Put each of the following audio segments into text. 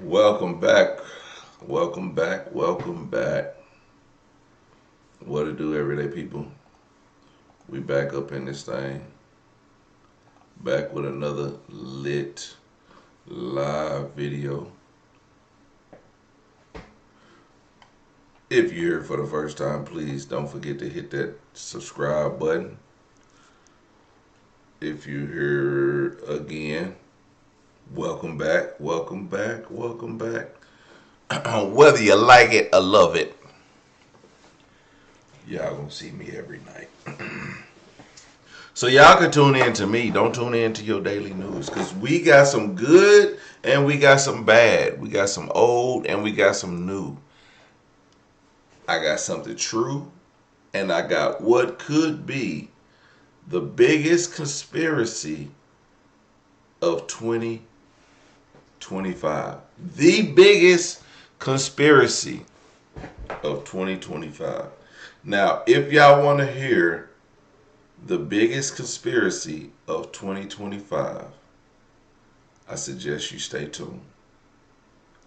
Welcome back. Welcome back. Welcome back. What to do, everyday people? We back up in this thing. Back with another lit live video. If you're here for the first time, please don't forget to hit that subscribe button. If you're here again, welcome back. Welcome back. Welcome back. Whether you like it or love it, y'all gonna see me every night. So y'all can tune in to me. Don't tune in to your daily news, because we got some good and we got some bad. We got some old and we got some new. I got something true, and I got what could be the biggest conspiracy of 2025. The biggest conspiracy of 2025. Now, if y'all want to hear the biggest conspiracy of 2025, I suggest you stay tuned.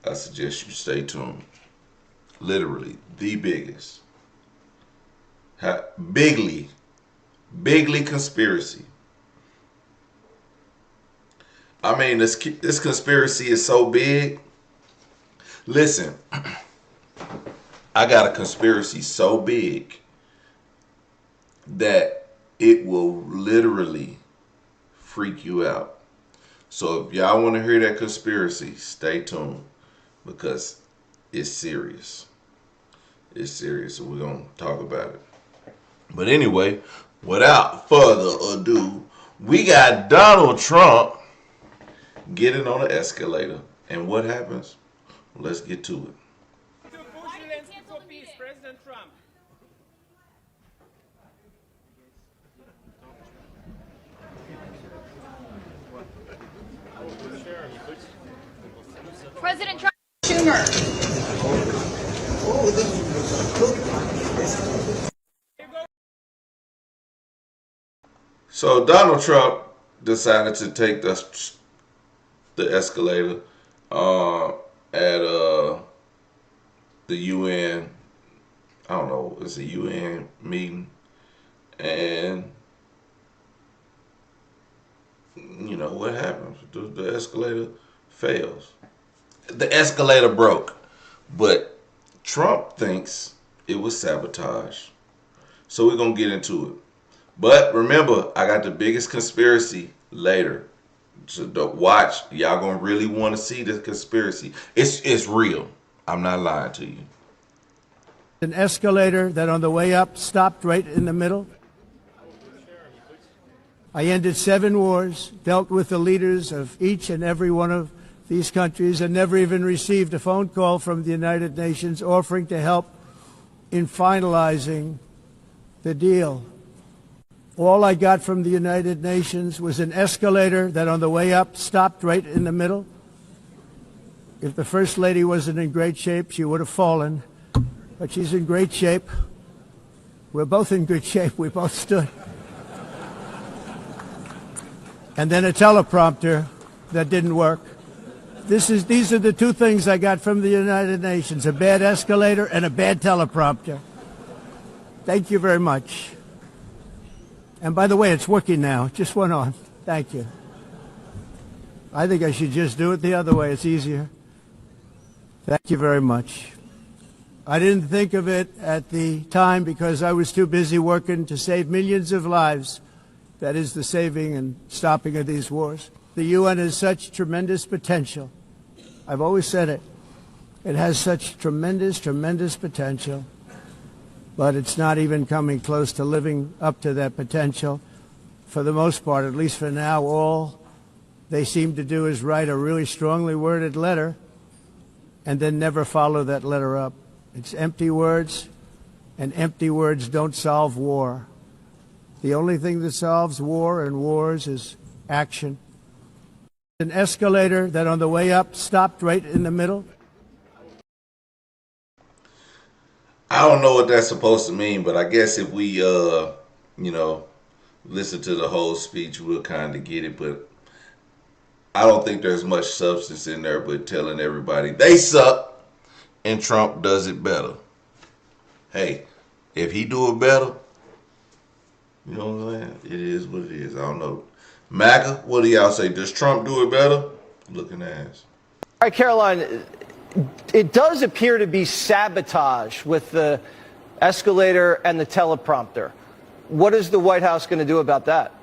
I suggest you stay tuned. Literally, the biggest. Bigly conspiracy. I mean, this conspiracy is so big. Listen, I got a conspiracy so big that it will literally freak you out. So if y'all want to hear that conspiracy, stay tuned, because it's serious. It's serious, so we're going to talk about it. But anyway, without further ado, we got Donald Trump getting on the escalator. And what happens? Let's get to it. President Trump. President Trump. Schumer. So Donald Trump decided to take the escalator at the UN. I don't know, it's a UN meeting, and you know what happens? The escalator fails. The escalator broke, but Trump thinks it was sabotage. So we're gonna get into it. But remember, I got the biggest conspiracy later. So don't watch. Y'all gonna really want to see the conspiracy. It's real. I'm not lying to you. An escalator that on the way up stopped right in the middle. I ended 7 wars, dealt with the leaders of each and every one of these countries, and never even received a phone call from the United Nations offering to help in finalizing the deal. All I got from the United Nations was an escalator that on the way up stopped right in the middle. If the First Lady wasn't in great shape, she would have fallen. But she's in great shape. We're both in good shape. We both stood. And then a teleprompter that didn't work. These are the 2 things I got from the United Nations: a bad escalator and a bad teleprompter. Thank you very much. And by the way, it's working now. It just went on. Thank you. I think I should just do it the other way. It's easier. Thank you very much. I didn't think of it at the time because I was too busy working to save millions of lives. That is the saving and stopping of these wars. The UN has such tremendous potential. I've always said it. It has such tremendous potential. But it's not even coming close to living up to that potential. For the most part, at least for now, all they seem to do is write a really strongly worded letter and then never follow that letter up. It's empty words, and empty words don't solve war. The only thing that solves war and wars is action. An escalator that on the way up stopped right in the middle. I don't know what that's supposed to mean, but I guess if we, listen to the whole speech, we'll kind of get it. But I don't think there's much substance in there, but telling everybody they suck and Trump does it better. Hey, if he do it better, you know what I'm saying? It is what it is. I don't know. MAGA, what do y'all say? Does Trump do it better? Looking ass. All right, Caroline, it does appear to be sabotage with the escalator and the teleprompter. What is the White House going to do about that?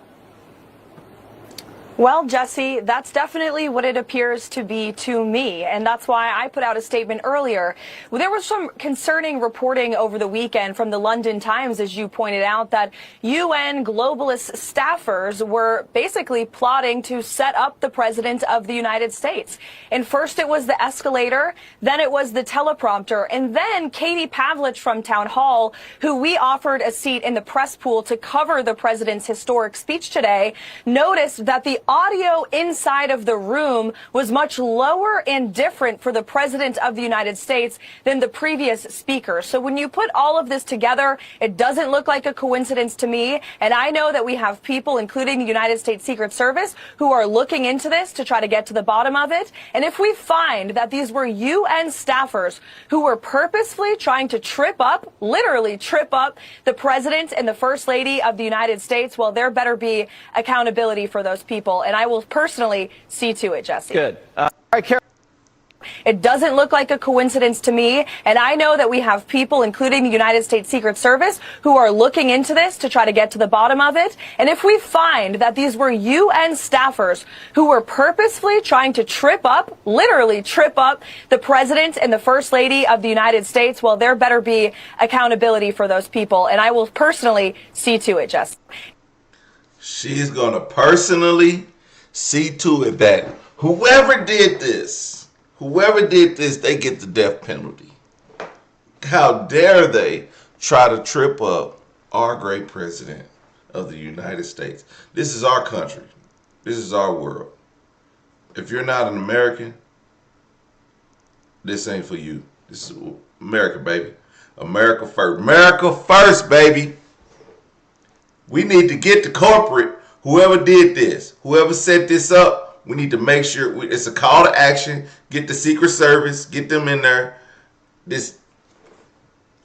Well, Jesse, that's definitely what it appears to be to me, and that's why I put out a statement earlier. There was some concerning reporting over the weekend from the London Times, as you pointed out, that UN globalist staffers were basically plotting to set up the president of the United States. And first it was the escalator, then it was the teleprompter, and then Katie Pavlich from Town Hall, who we offered a seat in the press pool to cover the president's historic speech today, noticed that the audio inside of the room was much lower and different for the president of the United States than the previous speaker. So when you put all of this together, it doesn't look like a coincidence to me. And I know that we have people, including the United States Secret Service, who are looking into this to try to get to the bottom of it. And if we find that these were UN staffers who were purposefully trying to trip up, literally trip up, the president and the first lady of the United States, well, there better be accountability for those people. And I will personally see to it, Jesse. Good. All right, Carol. It doesn't look like a coincidence to me, and I know that we have people, including the United States Secret Service, who are looking into this to try to get to the bottom of it. And if we find that these were UN staffers who were purposefully trying to trip up, literally trip up, the president and the first lady of the United States, well, there better be accountability for those people, and I will personally see to it, Jesse. She's going to personally see to it that whoever did this, they get the death penalty. How dare they try to trip up our great president of the United States? This is our country. This is our world. If you're not an American, this ain't for you. This is America, baby. America first. America first, baby. We need to get to corporate. Whoever did this, whoever set this up, we need to make sure it's a call to action. Get the Secret Service, get them in there.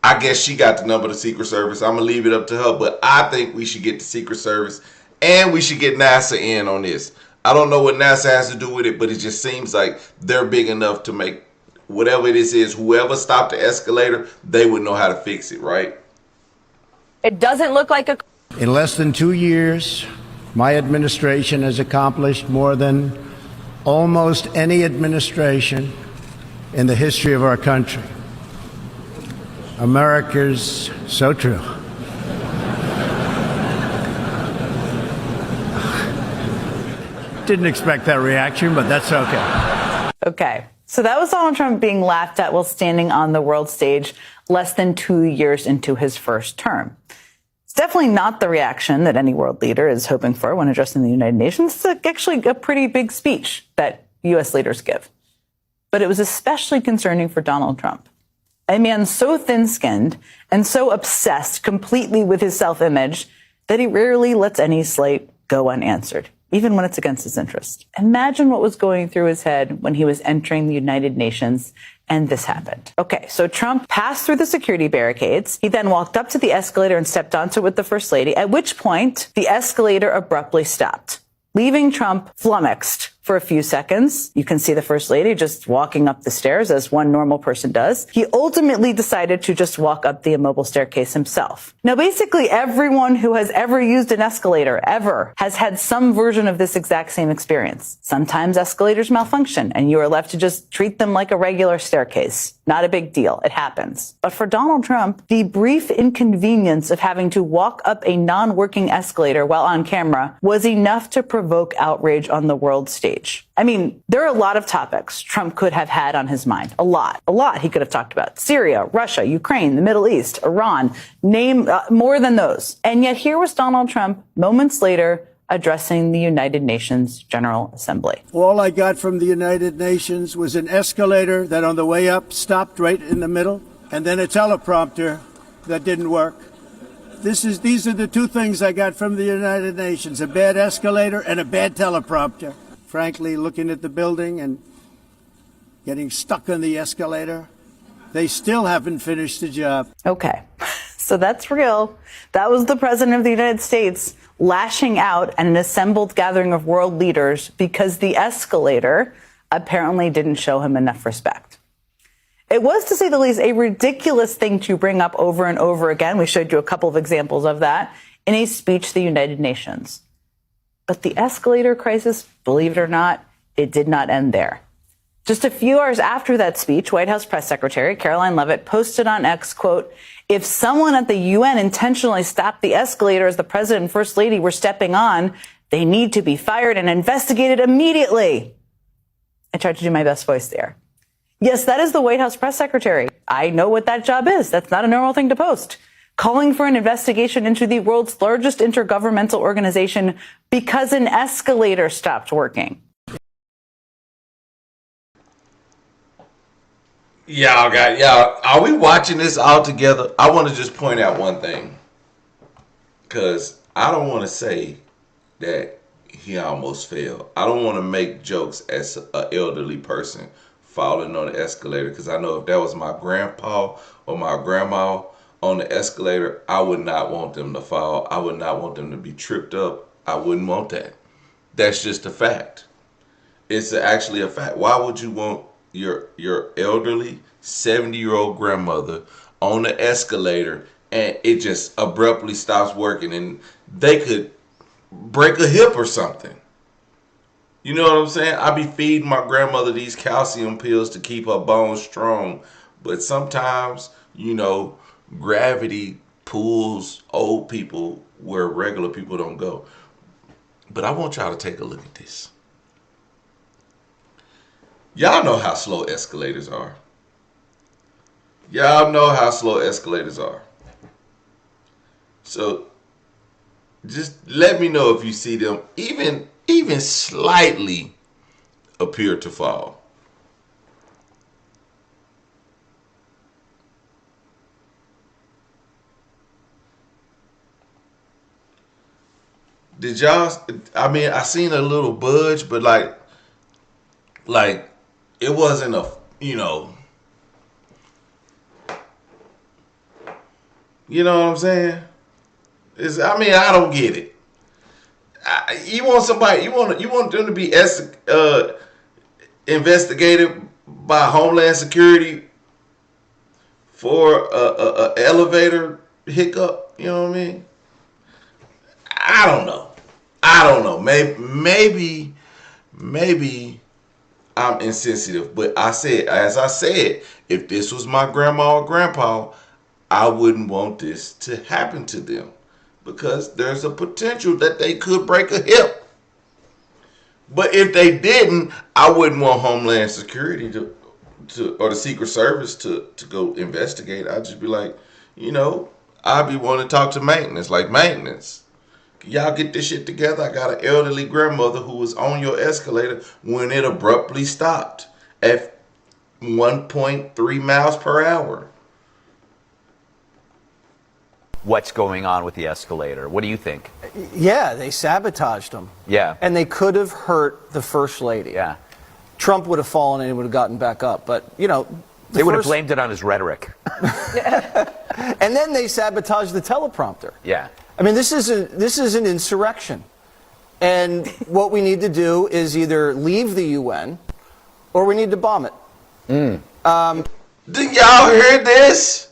I guess she got the number of the Secret Service. I'm going to leave it up to her, but I think we should get the Secret Service and we should get NASA in on this. I don't know what NASA has to do with it, but it just seems like they're big enough to make whatever this is, whoever stopped the escalator, they would know how to fix it, right? It doesn't look like a... In less than 2 years, my administration has accomplished more than almost any administration in the history of our country. America's so true. Didn't expect that reaction, but that's okay. Okay. So that was Donald Trump being laughed at while standing on the world stage less than 2 years into his first term. It's definitely not the reaction that any world leader is hoping for when addressing the United Nations. It's actually a pretty big speech that U.S. leaders give. But it was especially concerning for Donald Trump, a man so thin-skinned and so obsessed completely with his self-image that he rarely lets any slight go unanswered, even when it's against his interest. Imagine what was going through his head when he was entering the United Nations and this happened. Okay, so Trump passed through the security barricades. He then walked up to the escalator and stepped onto it with the First Lady, at which point the escalator abruptly stopped, leaving Trump flummoxed for a few seconds. You can see the First Lady just walking up the stairs as one normal person does. He ultimately decided to just walk up the immobile staircase himself. Now, basically everyone who has ever used an escalator ever has had some version of this exact same experience. Sometimes escalators malfunction and you are left to just treat them like a regular staircase. Not a big deal. It happens. But for Donald Trump, the brief inconvenience of having to walk up a non-working escalator while on camera was enough to provoke outrage on the world stage. I mean, there are a lot of topics Trump could have had on his mind. A lot he could have talked about. Syria, Russia, Ukraine, the Middle East, Iran, name more than those. And yet here was Donald Trump moments later addressing the United Nations General Assembly. All I got from the United Nations was an escalator that on the way up stopped right in the middle, and then a teleprompter that didn't work. These are the two things I got from the United Nations, a bad escalator and a bad teleprompter. frankly, looking at the building and getting stuck on the escalator. They still haven't finished the job. Okay, so that's real. That was the president of the United States lashing out at an assembled gathering of world leaders because the escalator apparently didn't show him enough respect. It was, to say the least, a ridiculous thing to bring up over and over again. We showed you a couple of examples of that in a speech to the United Nations. But the escalator crisis, believe it or not, it did not end there. Just a few hours after that speech, White House Press Secretary Caroline Leavitt posted on X, quote, "If someone at the UN intentionally stopped the escalator as the president and first lady were stepping on, they need to be fired and investigated immediately." I tried to do my best voice there. Yes, that is the White House Press Secretary. I know what that job is. That's not a normal thing to post. Calling for an investigation into the world's largest intergovernmental organization because an escalator stopped working. Y'all, are we watching this all together? I want to just point out one thing. Because I don't want to say that he almost fell. I don't want to make jokes as an elderly person falling on the escalator. Because I know if that was my grandpa or my grandma on the escalator, I would not want them to fall. I would not want them to be tripped up. I wouldn't want that. That's just a fact. It's actually a fact. Why would you want your elderly 70-year-old grandmother on the escalator and it just abruptly stops working and they could break a hip or something? You know what I'm saying? I be feeding my grandmother these calcium pills to keep her bones strong, but sometimes, you know, gravity pulls old people where regular people don't go. But I want y'all to take a look at this. Y'all know how slow escalators are. Y'all know how slow escalators are. So just let me know if you see them even slightly appear to fall. Did y'all, I mean, I seen a little budge, but like it wasn't a, you know what I'm saying? I mean, I don't get it. You want somebody, you want them to be investigated by Homeland Security for a elevator hiccup. You know what I mean? I don't know. Maybe I'm insensitive, but as I said, if this was my grandma or grandpa, I wouldn't want this to happen to them because there's a potential that they could break a hip. But if they didn't, I wouldn't want Homeland Security to or the Secret Service to go investigate. I'd just be like, I'd be wanting to talk to maintenance, like, maintenance. Y'all get this shit together. I got an elderly grandmother who was on your escalator when it abruptly stopped at 1.3 miles per hour. What's going on with the escalator? What do you think? Yeah, they sabotaged them. Yeah. And they could have hurt the first lady. Yeah. Trump would have fallen and he would have gotten back up. But, they would have blamed it on his rhetoric. And then they sabotaged the teleprompter. Yeah. I mean, this is an insurrection. And what we need to do is either leave the UN or we need to bomb it. Do y'all hear this?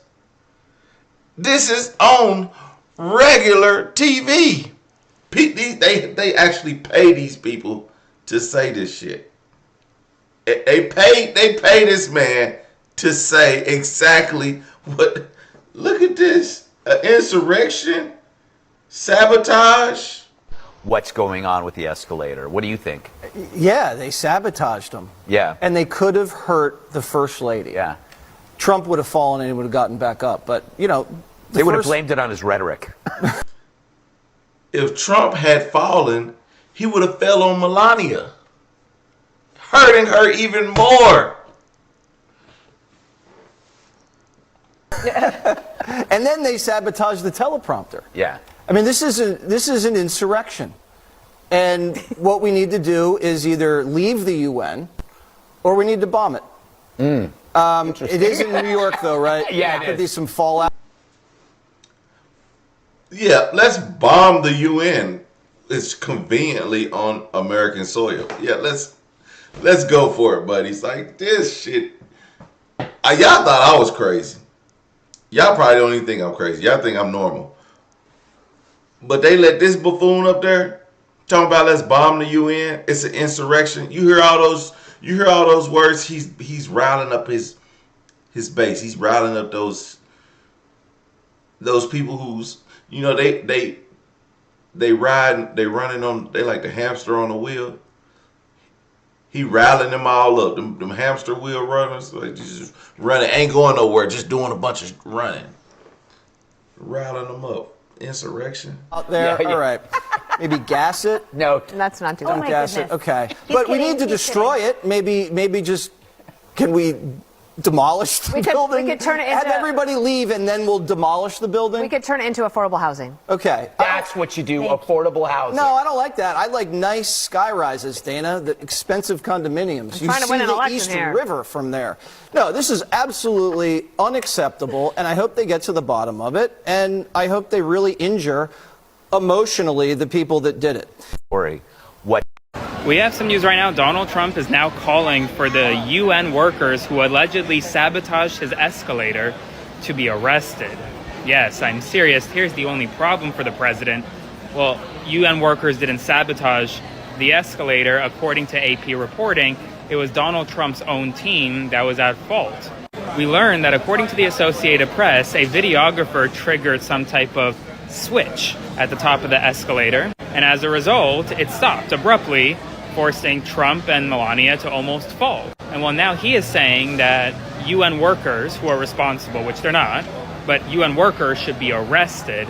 This is on regular TV. They actually pay these people to say this shit. They pay this man to say exactly what. Look at this. An insurrection? Sabotage? What's going on with the escalator? What do you think? Yeah, they sabotaged them. Yeah. And they could have hurt the first lady. Yeah. Trump would have fallen and he would have gotten back up. But, they would have blamed it on his rhetoric. If Trump had fallen, he would have fell on Melania, hurting her even more. And then they sabotaged the teleprompter. Yeah. I mean, this is an insurrection. And what we need to do is either leave the UN or we need to bomb it. It is in New York, though, right? Yeah, There could be some fallout. Yeah, let's bomb the UN. It's conveniently on American soil. Yeah, let's go for it, buddies. Like this shit. Y'all thought I was crazy. Y'all probably don't even think I'm crazy. Y'all think I'm normal. But they let this buffoon up there talking about let's bomb the UN. It's an insurrection. You hear all those words. He's riling up his base. He's riling up those people who's they running on, they like the hamster on the wheel. He riling them all up. Them hamster wheel runners, like just running, ain't going nowhere, just doing a bunch of running. Riling them up. Insurrection. Out there, Yeah. all right. Maybe gas it. No. Let's not do Don't that. gas it. Okay. But we need to destroy it. Maybe just, can we demolish the building? We could turn it Have into- everybody leave and then we'll demolish the building? We could turn it into affordable housing. Okay. That's what you do, affordable housing. No, I don't like that. I like nice sky rises, Dana, the expensive condominiums. You trying to see win an the election East here. River from there. No, this is absolutely unacceptable, and I hope they get to the bottom of it, and I hope they really injure emotionally the people that did it. What? We have some news right now. Donald Trump is now calling for the UN workers who allegedly sabotaged his escalator to be arrested. Yes, I'm serious. Here's the only problem for the president. Well, UN workers didn't sabotage the escalator. According to AP reporting, it was Donald Trump's own team that was at fault. We learned that according to the Associated Press, a videographer triggered some type of switch at the top of the escalator, and as a result, it stopped abruptly, forcing Trump and Melania to almost fall. And well, now he is saying that UN workers who are responsible, which they're not, but UN workers should be arrested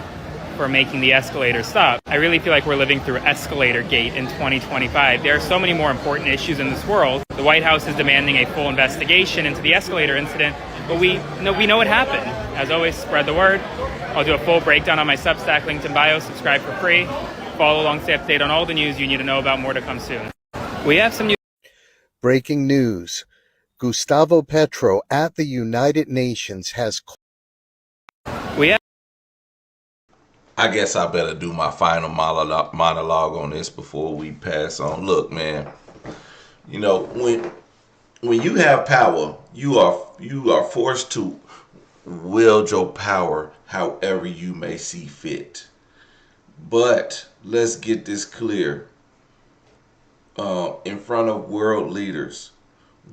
for making the escalator stop. I really feel like we're living through Escalator Gate in 2025. There are so many more important issues in this world. The White House is demanding a full investigation into the escalator incident, but we know what happened. As always, spread the word. I'll do a full breakdown on my Substack, linked in bio. Subscribe for free. Follow along, stay updated on all the news you need to know about. More to come soon. We have some news. Breaking news. Gustavo Petro at the United Nations has... I guess I better do my final monologue on this before we pass on. Look, man, you know, when you have power, you are forced to wield your power however you may see fit. But let's get this clear. In front of world leaders,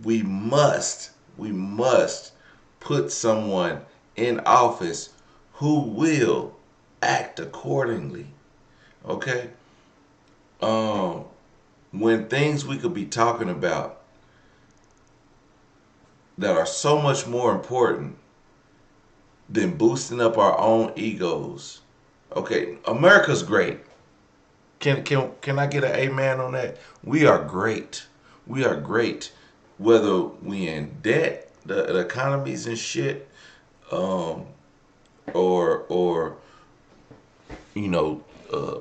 we must put someone in office who will act accordingly. Okay? When things we could be talking about that are so much more important than boosting up our own egos. Okay, America's great. Can I get an amen on that? We are great. We are great. Whether we in debt, the economy's in shit, or you know,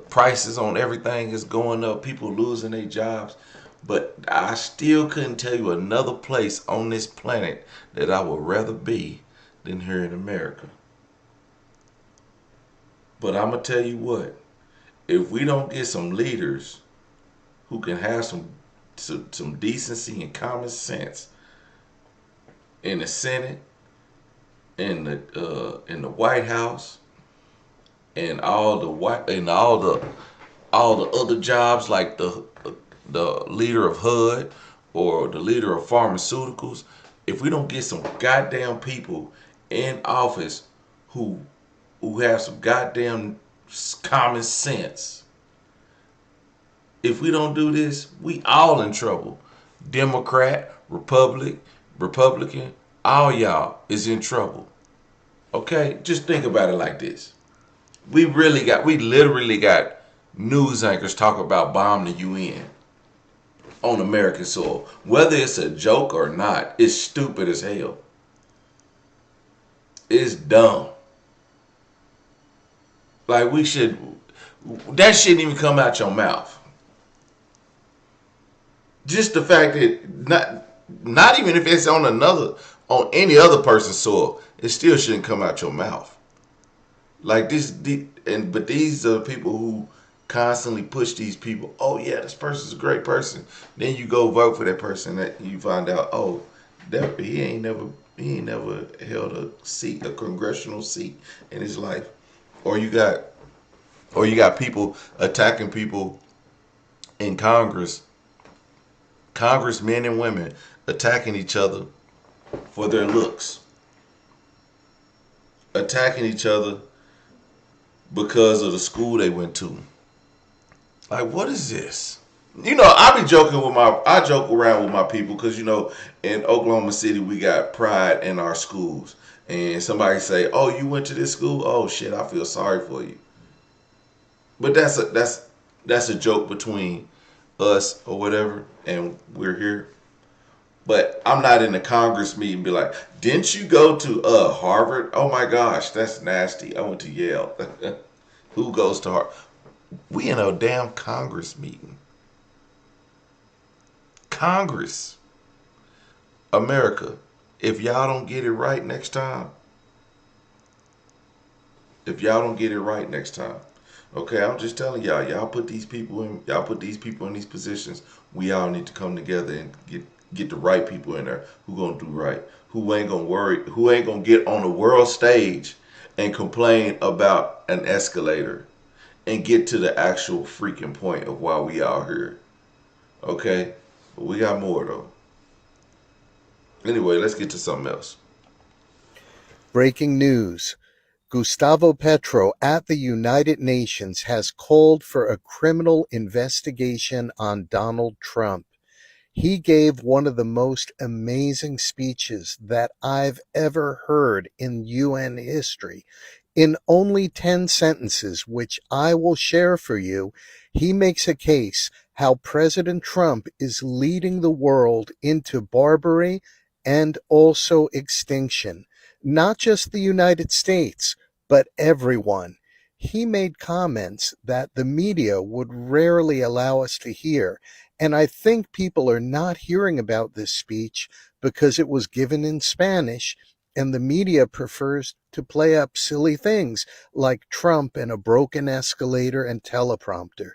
prices on everything is going up, people losing their jobs. But I still couldn't tell you another place on this planet that I would rather be than here in America. But I'm going to tell you what, if we don't get some leaders who can have some decency and common sense in the Senate, in the White House, and all the other jobs like the leader of HUD or the leader of pharmaceuticals, if we don't get some goddamn people in office who have some goddamn common sense, if we don't do this, we all in trouble. Democrat, Republican, all y'all is in trouble. Okay? Just think about it like this. We literally got news anchors talk about bombing the UN on American soil. Whether it's a joke or not, it's stupid as hell. It's dumb. Like that shouldn't even come out your mouth. Just the fact that not even if it's on any other person's soil, it still shouldn't come out your mouth. Like but these are people who constantly push these people. Oh yeah, this person's a great person. Then you go vote for that person, that you find out, oh, that he ain't never held a congressional seat in his life. Or you got people attacking people in Congress, congressmen and women attacking each other for their looks, attacking each other because of the school they went to. Like, what is this? I joke around with my people because, in Oklahoma City, we got pride in our schools. And somebody say, oh, you went to this school? Oh, shit, I feel sorry for you. But that's a joke between us or whatever, and we're here. But I'm not in the Congress meeting be like, didn't you go to Harvard? Oh my gosh, that's nasty. I went to Yale. Who goes to Harvard? We in a damn Congress meeting. Congress. America. If y'all don't get it right next time. Okay, I'm just telling y'all put these people in these positions. We all need to come together and get the right people in there who gonna do right. Who ain't gonna get on the world stage and complain about an escalator and get to the actual freaking point of why we out here. Okay? But we got more though. Anyway, let's get to something else. Breaking news. Gustavo Petro at the United Nations has called for a criminal investigation on Donald Trump. He gave one of the most amazing speeches that I've ever heard in UN history. In only 10 sentences, which I will share for you, he makes a case how President Trump is leading the world into barbary and also extinction. Not just the United States, but everyone. He made comments that the media would rarely allow us to hear, and I think people are not hearing about this speech because it was given in Spanish, and the media prefers to play up silly things like Trump and a broken escalator and teleprompter.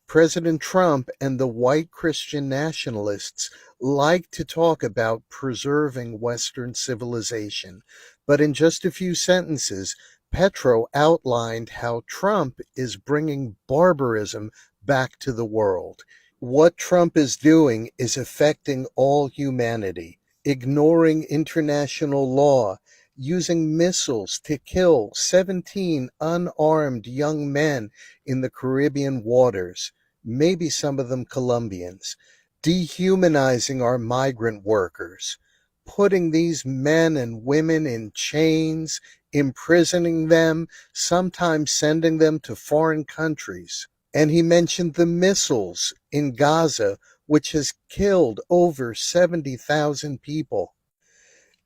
President Trump and the white Christian nationalists like to talk about preserving Western civilization, but in just a few sentences, Petro outlined how Trump is bringing barbarism back to the world. What Trump is doing is affecting all humanity, ignoring international law, using missiles to kill 17 unarmed young men in the Caribbean waters, maybe some of them Colombians, dehumanizing our migrant workers, putting these men and women in chains, imprisoning them, sometimes sending them to foreign countries. And he mentioned the missiles in Gaza, which has killed over 70,000 people.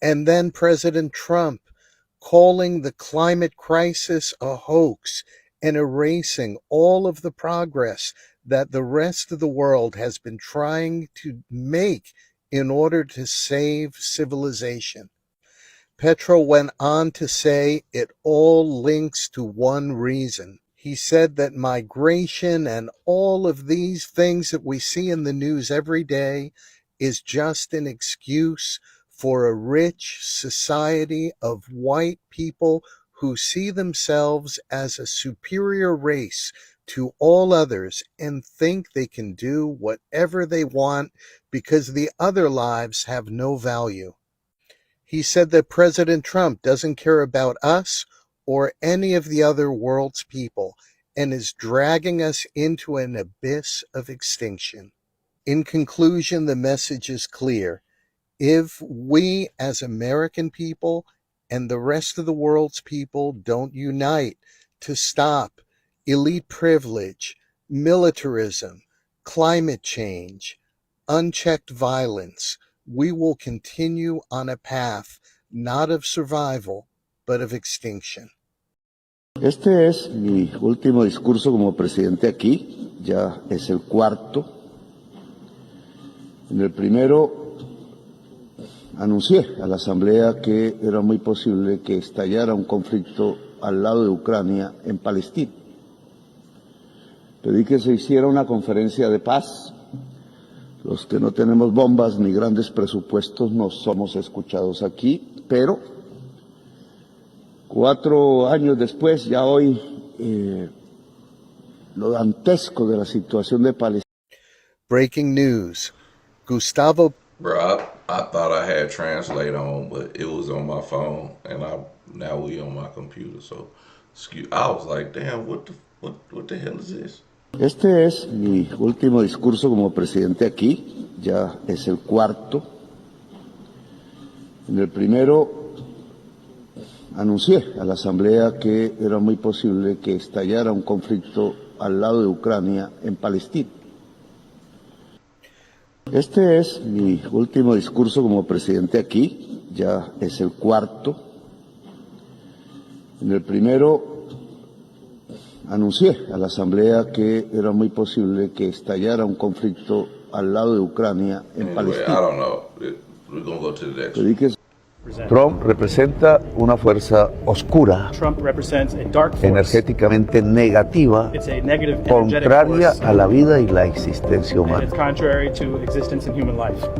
And then President Trump calling the climate crisis a hoax and erasing all of the progress that the rest of the world has been trying to make in order to save civilization. Petro went on to say it all links to one reason. He said that migration and all of these things that we see in the news every day is just an excuse for a rich society of white people who see themselves as a superior race to all others and think they can do whatever they want because the other lives have no value. He said that President Trump doesn't care about us or any of the other world's people and is dragging us into an abyss of extinction. In conclusion, the message is clear. If we as American people and the rest of the world's people don't unite to stop elite privilege, militarism, climate change, unchecked violence, we will continue on a path not of survival, but of extinction. Este es mi último discurso como presidente aquí, ya es el cuarto. En el primero, anuncié a la Asamblea que era muy posible que estallara un conflicto al lado de Ucrania, en Palestina. Pedí que se hiciera una conferencia de paz. Los que no tenemos bombas ni grandes presupuestos no somos escuchados aquí, pero 4 años después, ya hoy, lo dantesco de la situación de Palestina. Breaking news. Gustavo. Bro, I thought I had Translate on, but it was on my phone, and now we on my computer. So, I was like, damn, what the hell is this? Este es mi último discurso como presidente aquí, ya es el cuarto. En el primero, anuncié a la Asamblea que era muy posible que estallara un conflicto al lado de Ucrania, en Palestina. Este es mi último discurso como presidente aquí, ya es el cuarto. En el primero, anuncié a la Asamblea que era muy posible que estallara un conflicto al lado de Ucrania, en Palestina. I don't know. We're gonna go to the next. Pedí que Trump representa una fuerza oscura, energéticamente negativa, contraria a la vida y la existencia humana.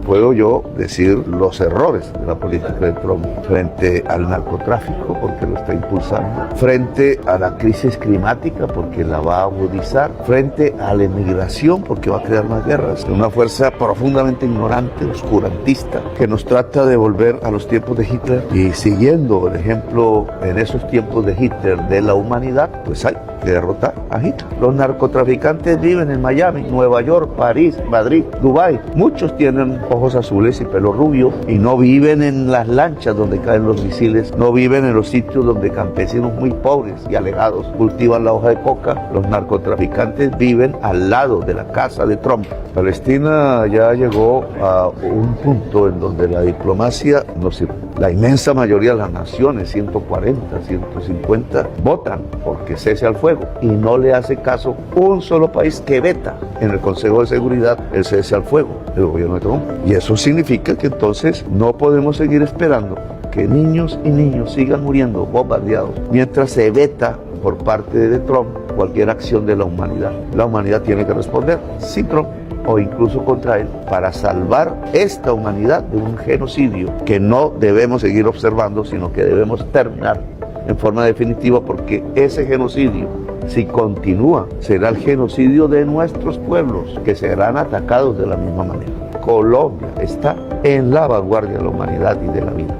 Puedo yo decir los errores de la política de Trump frente al narcotráfico, porque lo está impulsando, frente a la crisis climática, porque la va a agudizar, frente a la emigración, porque va a crear más guerras. Una fuerza profundamente ignorante, oscurantista, que nos trata de volver a los tiempos de Hitler, y siguiendo el ejemplo en esos tiempos de Hitler de la humanidad, pues hay que derrotar a Hitler. Los narcotraficantes viven en Miami, Nueva York, París, Madrid, Dubái. Muchos tienen ojos azules y pelo rubio y no viven en las lanchas donde caen los misiles, no viven en los sitios donde campesinos muy pobres y alegados cultivan la hoja de coca. Los narcotraficantes viven al lado de la casa de Trump. Palestina ya llegó a un punto en donde la diplomacia no sirve. La inmensa mayoría de las naciones, 140, 150, votan porque cese al fuego y no le hace caso un solo país que veta en el Consejo de Seguridad el cese al fuego, el gobierno de Trump. Y eso significa que entonces no podemos seguir esperando que niños y niños sigan muriendo bombardeados mientras se veta por parte de Trump cualquier acción de la humanidad. La humanidad tiene que responder sin Trump o incluso contra él, para salvar esta humanidad de un genocidio que no debemos seguir observando, sino que debemos terminar en forma definitiva, porque ese genocidio, si continúa, será el genocidio de nuestros pueblos, que serán atacados de la misma manera. Colombia está en la vanguardia de la humanidad y de la vida.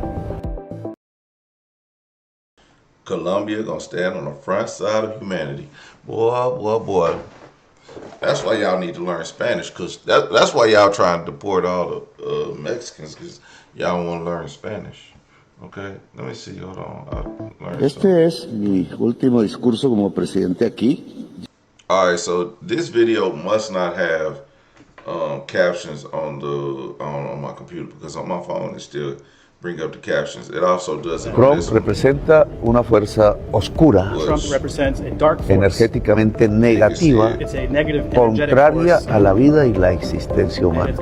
Colombia gonna stand on the front side of humanity. Boy. That's why y'all need to learn Spanish, because that's why y'all trying to deport all the Mexicans, because y'all want to learn Spanish. Okay, let me see, hold on. Este es mi último discurso como presidente aquí. All right, so this video must not have captions on my computer, because on my phone it still bring up the captions. It also doesn't. Trump representa una fuerza oscura, energéticamente negativa, contraria a la vida y la existencia humana.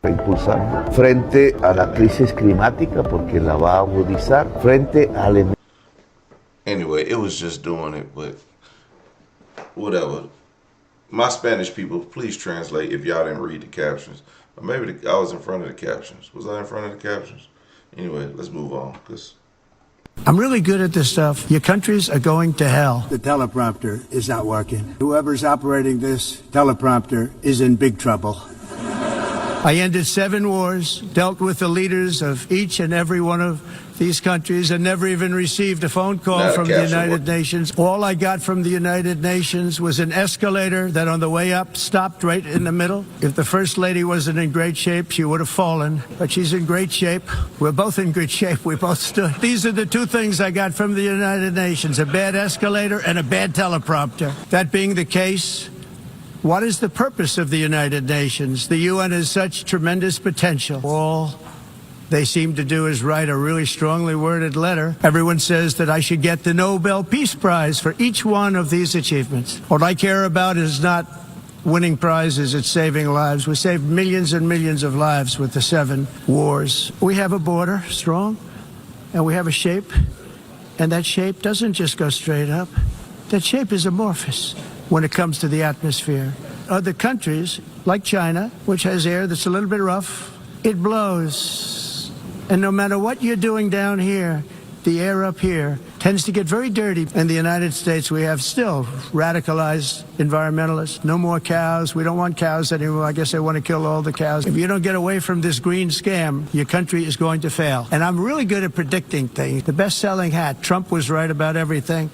Impulsando frente a la crisis climática, porque la va a agudizar, frente al... Anyway, it was just doing it, but whatever. My Spanish people, please translate if y'all didn't read the captions. Or maybe I was in front of the captions. Was I in front of the captions? Anyway, let's move on, because I'm really good at this stuff. Your countries are going to hell. The teleprompter is not working. Whoever's operating this teleprompter is in big trouble. I ended 7 wars, dealt with the leaders of each and every one of these countries, and never even received a phone call from the United Nations. All I got from the United Nations was an escalator that on the way up stopped right in the middle. If the First Lady wasn't in great shape, she would have fallen. But she's in great shape. We're both in good shape. We both stood. These are the 2 things I got from the United Nations, a bad escalator and a bad teleprompter. That being the case, what is the purpose of the United Nations? The UN has such tremendous potential. All they seem to do is write a really strongly worded letter. Everyone says that I should get the Nobel Peace Prize for each one of these achievements. What I care about is not winning prizes at saving lives. We saved millions and millions of lives with the 7 wars. We have a border, strong, and we have a shape, and that shape doesn't just go straight up. That shape is amorphous when it comes to the atmosphere. Other countries, like China, which has air that's a little bit rough, it blows. And no matter what you're doing down here, the air up here tends to get very dirty. In the United States, we have still radicalized environmentalists. No more cows. We don't want cows anymore. I guess they want to kill all the cows. If you don't get away from this green scam, your country is going to fail. And I'm really good at predicting things. The best-selling hat, Trump was right about everything.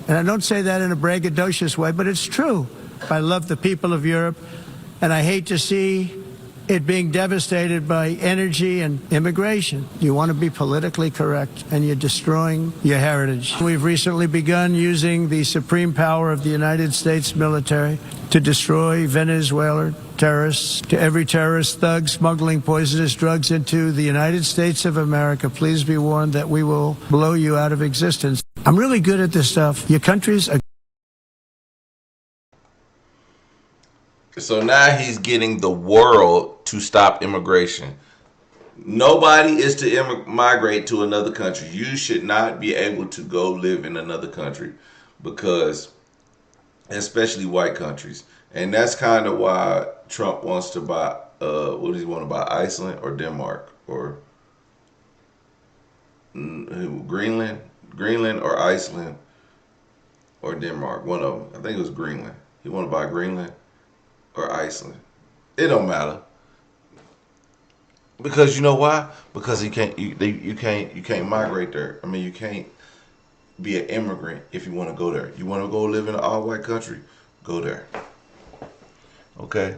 And I don't say that in a braggadocious way, but it's true. I love the people of Europe, and I hate to see it being devastated by energy and immigration. You want to be politically correct, and you're destroying your heritage. We've recently begun using the supreme power of the United States military to destroy Venezuelan terrorists. To every terrorist thug smuggling poisonous drugs into the United States of America, please be warned that we will blow you out of existence. I'm really good at this stuff. Your country's a So now he's getting the world to stop immigration. Nobody is to migrate to another country. You should not be able to go live in another country, because, especially white countries. And that's kind of why Trump wants to buy, what does he want to buy, Iceland or Denmark or Greenland? Greenland or Iceland or Denmark, one of them. I think it was Greenland. He want to buy Greenland or Iceland. It don't matter, because you know why? Because you can't migrate there. I mean, you can't be an immigrant if you want to go there. You want to go live in an all-white country, go there. Okay.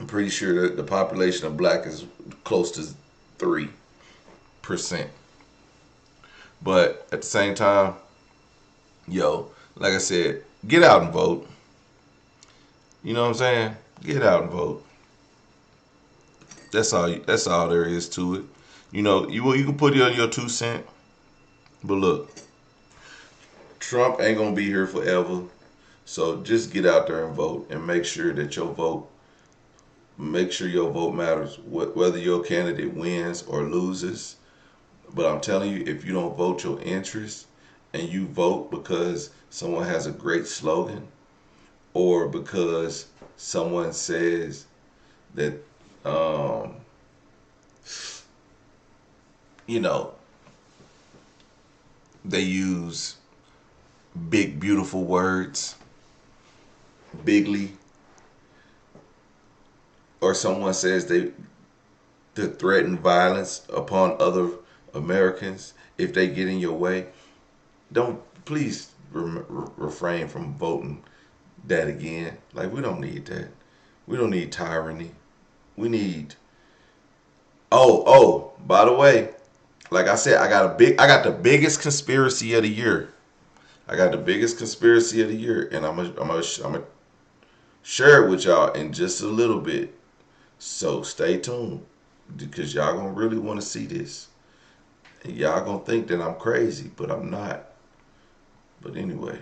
I'm pretty sure that the population of black is close to 3%. But at the same time, yo, like I said, get out and vote. You know what I'm saying? Get out and vote. That's all there is to it. You know, you can put in your 2 cents. But look, Trump ain't gonna be here forever. So just get out there and vote, and make sure that your vote matters, whether your candidate wins or loses. But I'm telling you, if you don't vote your interest, and you vote because someone has a great slogan, or because someone says that, you know, they use big, beautiful words, bigly, or someone says they threaten violence upon other Americans if they get in your way, please refrain from voting that again. Like, we don't need that. We don't need tyranny. We need, by the way, like I said, I got the biggest conspiracy of the year. I got the biggest conspiracy of the year, and I'm gonna share it with y'all in just a little bit. So stay tuned, because y'all gonna really want to see this. And y'all gonna think that I'm crazy, but I'm not. But anyway.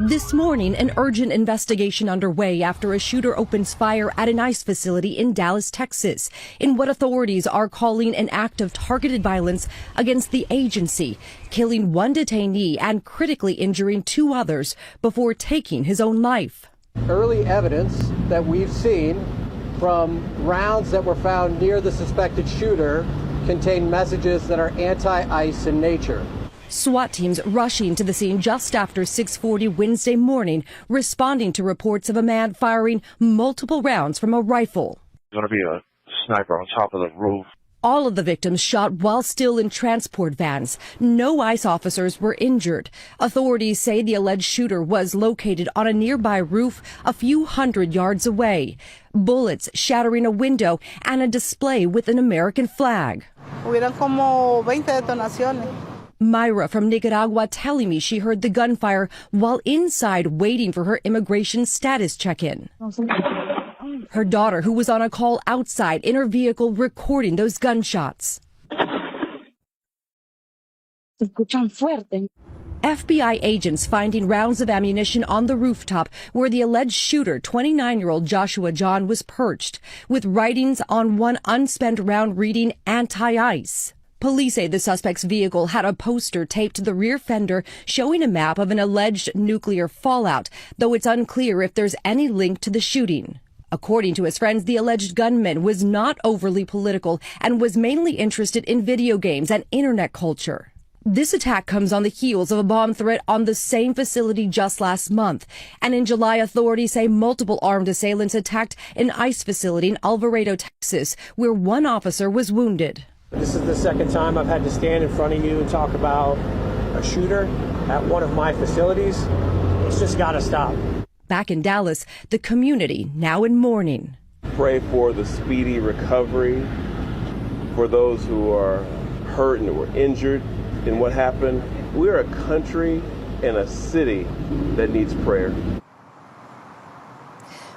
This morning, an urgent investigation underway after a shooter opens fire at an ICE facility in Dallas, Texas, in what authorities are calling an act of targeted violence against the agency, killing 1 detainee and critically injuring 2 others before taking his own life. Early evidence that we've seen from rounds that were found near the suspected shooter contain messages that are anti-ICE in nature. SWAT teams rushing to the scene just after 6:40 Wednesday morning, responding to reports of a man firing multiple rounds from a rifle. There's going to be a sniper on top of the roof. All of the victims shot while still in transport vans. No ICE officers were injured. Authorities say the alleged shooter was located on a nearby roof a few hundred yards away. Bullets shattering a window and a display with an American flag. Hubieron como 20 detonaciones. Myra from Nicaragua telling me she heard the gunfire while inside waiting for her immigration status check-in. Her daughter, who was on a call outside in her vehicle, recording those gunshots. FBI agents finding rounds of ammunition on the rooftop where the alleged shooter, 29-year-old Joshua John, was perched, with writings on one unspent round reading anti-ice. Police say the suspect's vehicle had a poster taped to the rear fender showing a map of an alleged nuclear fallout, though it's unclear if there's any link to the shooting. According to his friends, the alleged gunman was not overly political and was mainly interested in video games and internet culture. This attack comes on the heels of a bomb threat on the same facility just last month. And in July, authorities say multiple armed assailants attacked an ICE facility in Alvarado, Texas, where one officer was wounded. This is the second time I've had to stand in front of you and talk about a shooter at one of my facilities. It's just got to stop. Back in Dallas, the community now in mourning. Pray for the speedy recovery for those who are hurt and were injured in what happened. We're a country and a city that needs prayer.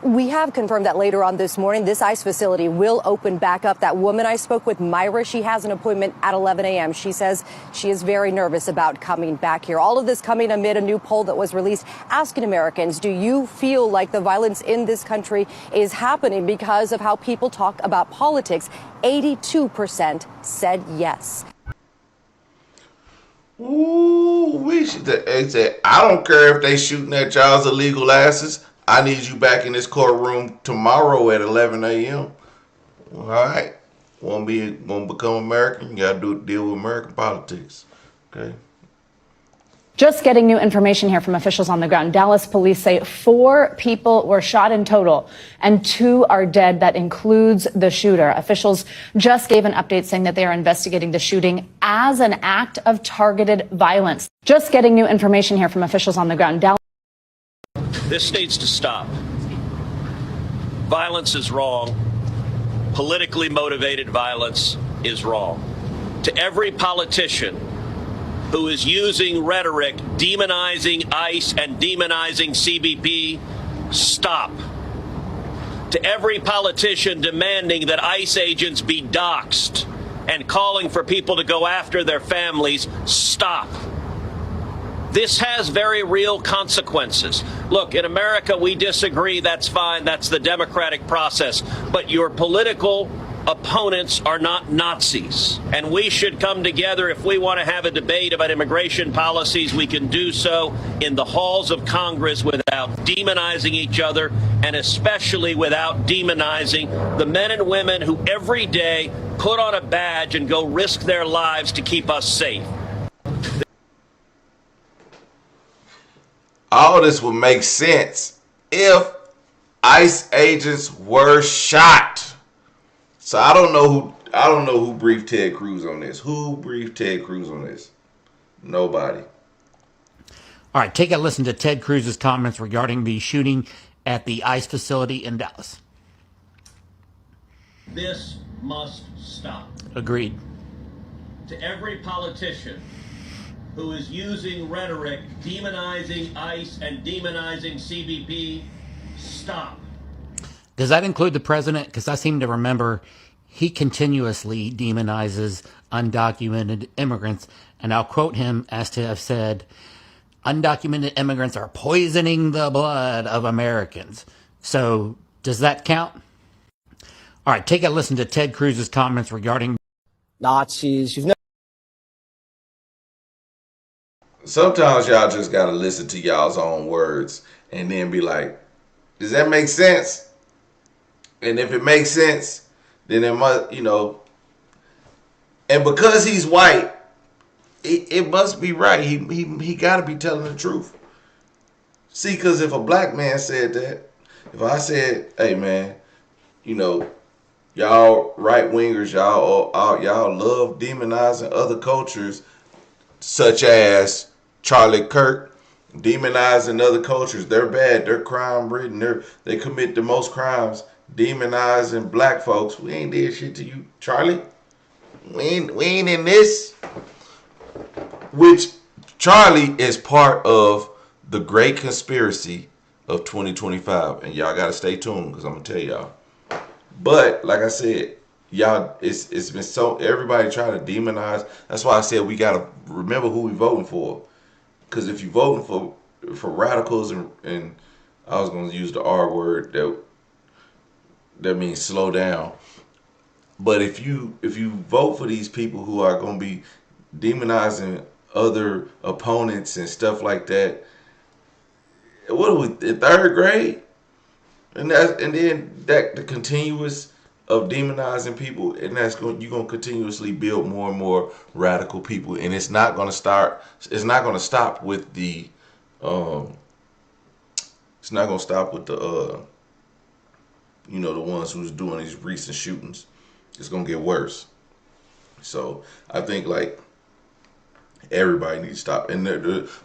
We have confirmed that later on this morning, this ICE facility will open back up. That woman I spoke with, Myra, she has an appointment at 11 a.m. She says she is very nervous about coming back here. All of this coming amid a new poll that was released asking Americans, do you feel like the violence in this country is happening because of how people talk about politics? 82% said yes. Ooh, I don't care if they shooting at y'all's illegal asses. I need you back in this courtroom tomorrow at 11 a.m. All right. Want to become American? You got to deal with American politics. Okay. Just getting new information here from officials on the ground. Dallas police say 4 people were shot in total and 2 are dead. That includes the shooter. Officials just gave an update saying that they are investigating the shooting as an act of targeted violence. Just getting new information here from officials on the ground. This needs to stop. Violence is wrong. Politically motivated violence is wrong. To every politician who is using rhetoric, demonizing ICE and demonizing CBP, stop. To every politician demanding that ICE agents be doxxed and calling for people to go after their families, stop. This has very real consequences. Look, in America, we disagree. That's fine. That's the democratic process. But your political opponents are not Nazis. And we should come together. If we want to have a debate about immigration policies, we can do so in the halls of Congress without demonizing each other, and especially without demonizing the men and women who every day put on a badge and go risk their lives to keep us safe. All this would make sense if ICE agents were shot. So I don't know who briefed Ted Cruz on this. Who briefed Ted Cruz on this? Nobody. All right, take a listen to Ted Cruz's comments regarding the shooting at the ICE facility in Dallas. This must stop. Agreed. To every politician who is using rhetoric, demonizing ICE and demonizing CBP, stop. Does that include the president? Because I seem to remember he continuously demonizes undocumented immigrants, and I'll quote him as to have said, undocumented immigrants are poisoning the blood of Americans. So does that count? All right, take a listen to Ted Cruz's comments regarding Nazis. Sometimes y'all just gotta listen to y'all's own words and then be like, does that make sense? And if it makes sense, then it must, and because he's white, it must be right. He gotta be telling the truth. See, because if a black man said that, if I said, hey man, y'all right wingers, y'all love demonizing other cultures, such as Charlie Kirk, demonizing other cultures. They're bad. They're crime ridden. They commit the most crimes. Demonizing black folks. We ain't did shit to you, Charlie. We ain't in this. Which Charlie is part of the great conspiracy of 2025, and y'all gotta stay tuned because I'm gonna tell y'all. But like I said, y'all, it's been so everybody trying to demonize. That's why I said we gotta remember who we voting for. Because if you voting for radicals and I was going to use the R word, that means slow down. But if you vote for these people who are going to be demonizing other opponents and stuff like that, what are we in third grade? And then the continuous of demonizing people, and you're gonna continuously build more and more radical people, and it's not gonna stop with the it's not gonna stop with the the ones who's doing these recent shootings. It's gonna get worse. So I think like everybody needs to stop, and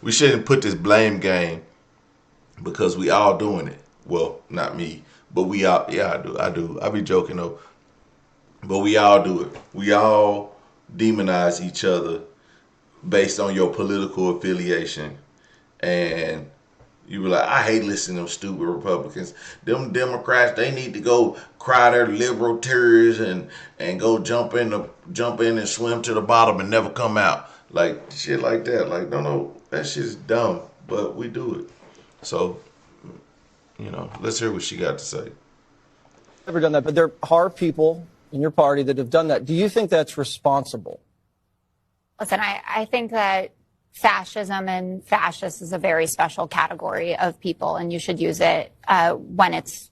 we shouldn't put this blame game because we all doing it. Well, not me, but we all. Yeah, I do. I be joking though, but we all do it. We all demonize each other based on your political affiliation, and you be like, I hate listening to them stupid Republicans. Them Democrats, they need to go cry their liberal tears and go jump in and swim to the bottom and never come out. Like shit like that. Like no, that shit is dumb, but we do it. So, let's hear what she got to say. Never done that, but there are people in your party that have done that. Do you think that's responsible? Listen, I think that fascism and fascists is a very special category of people, and you should use it when it's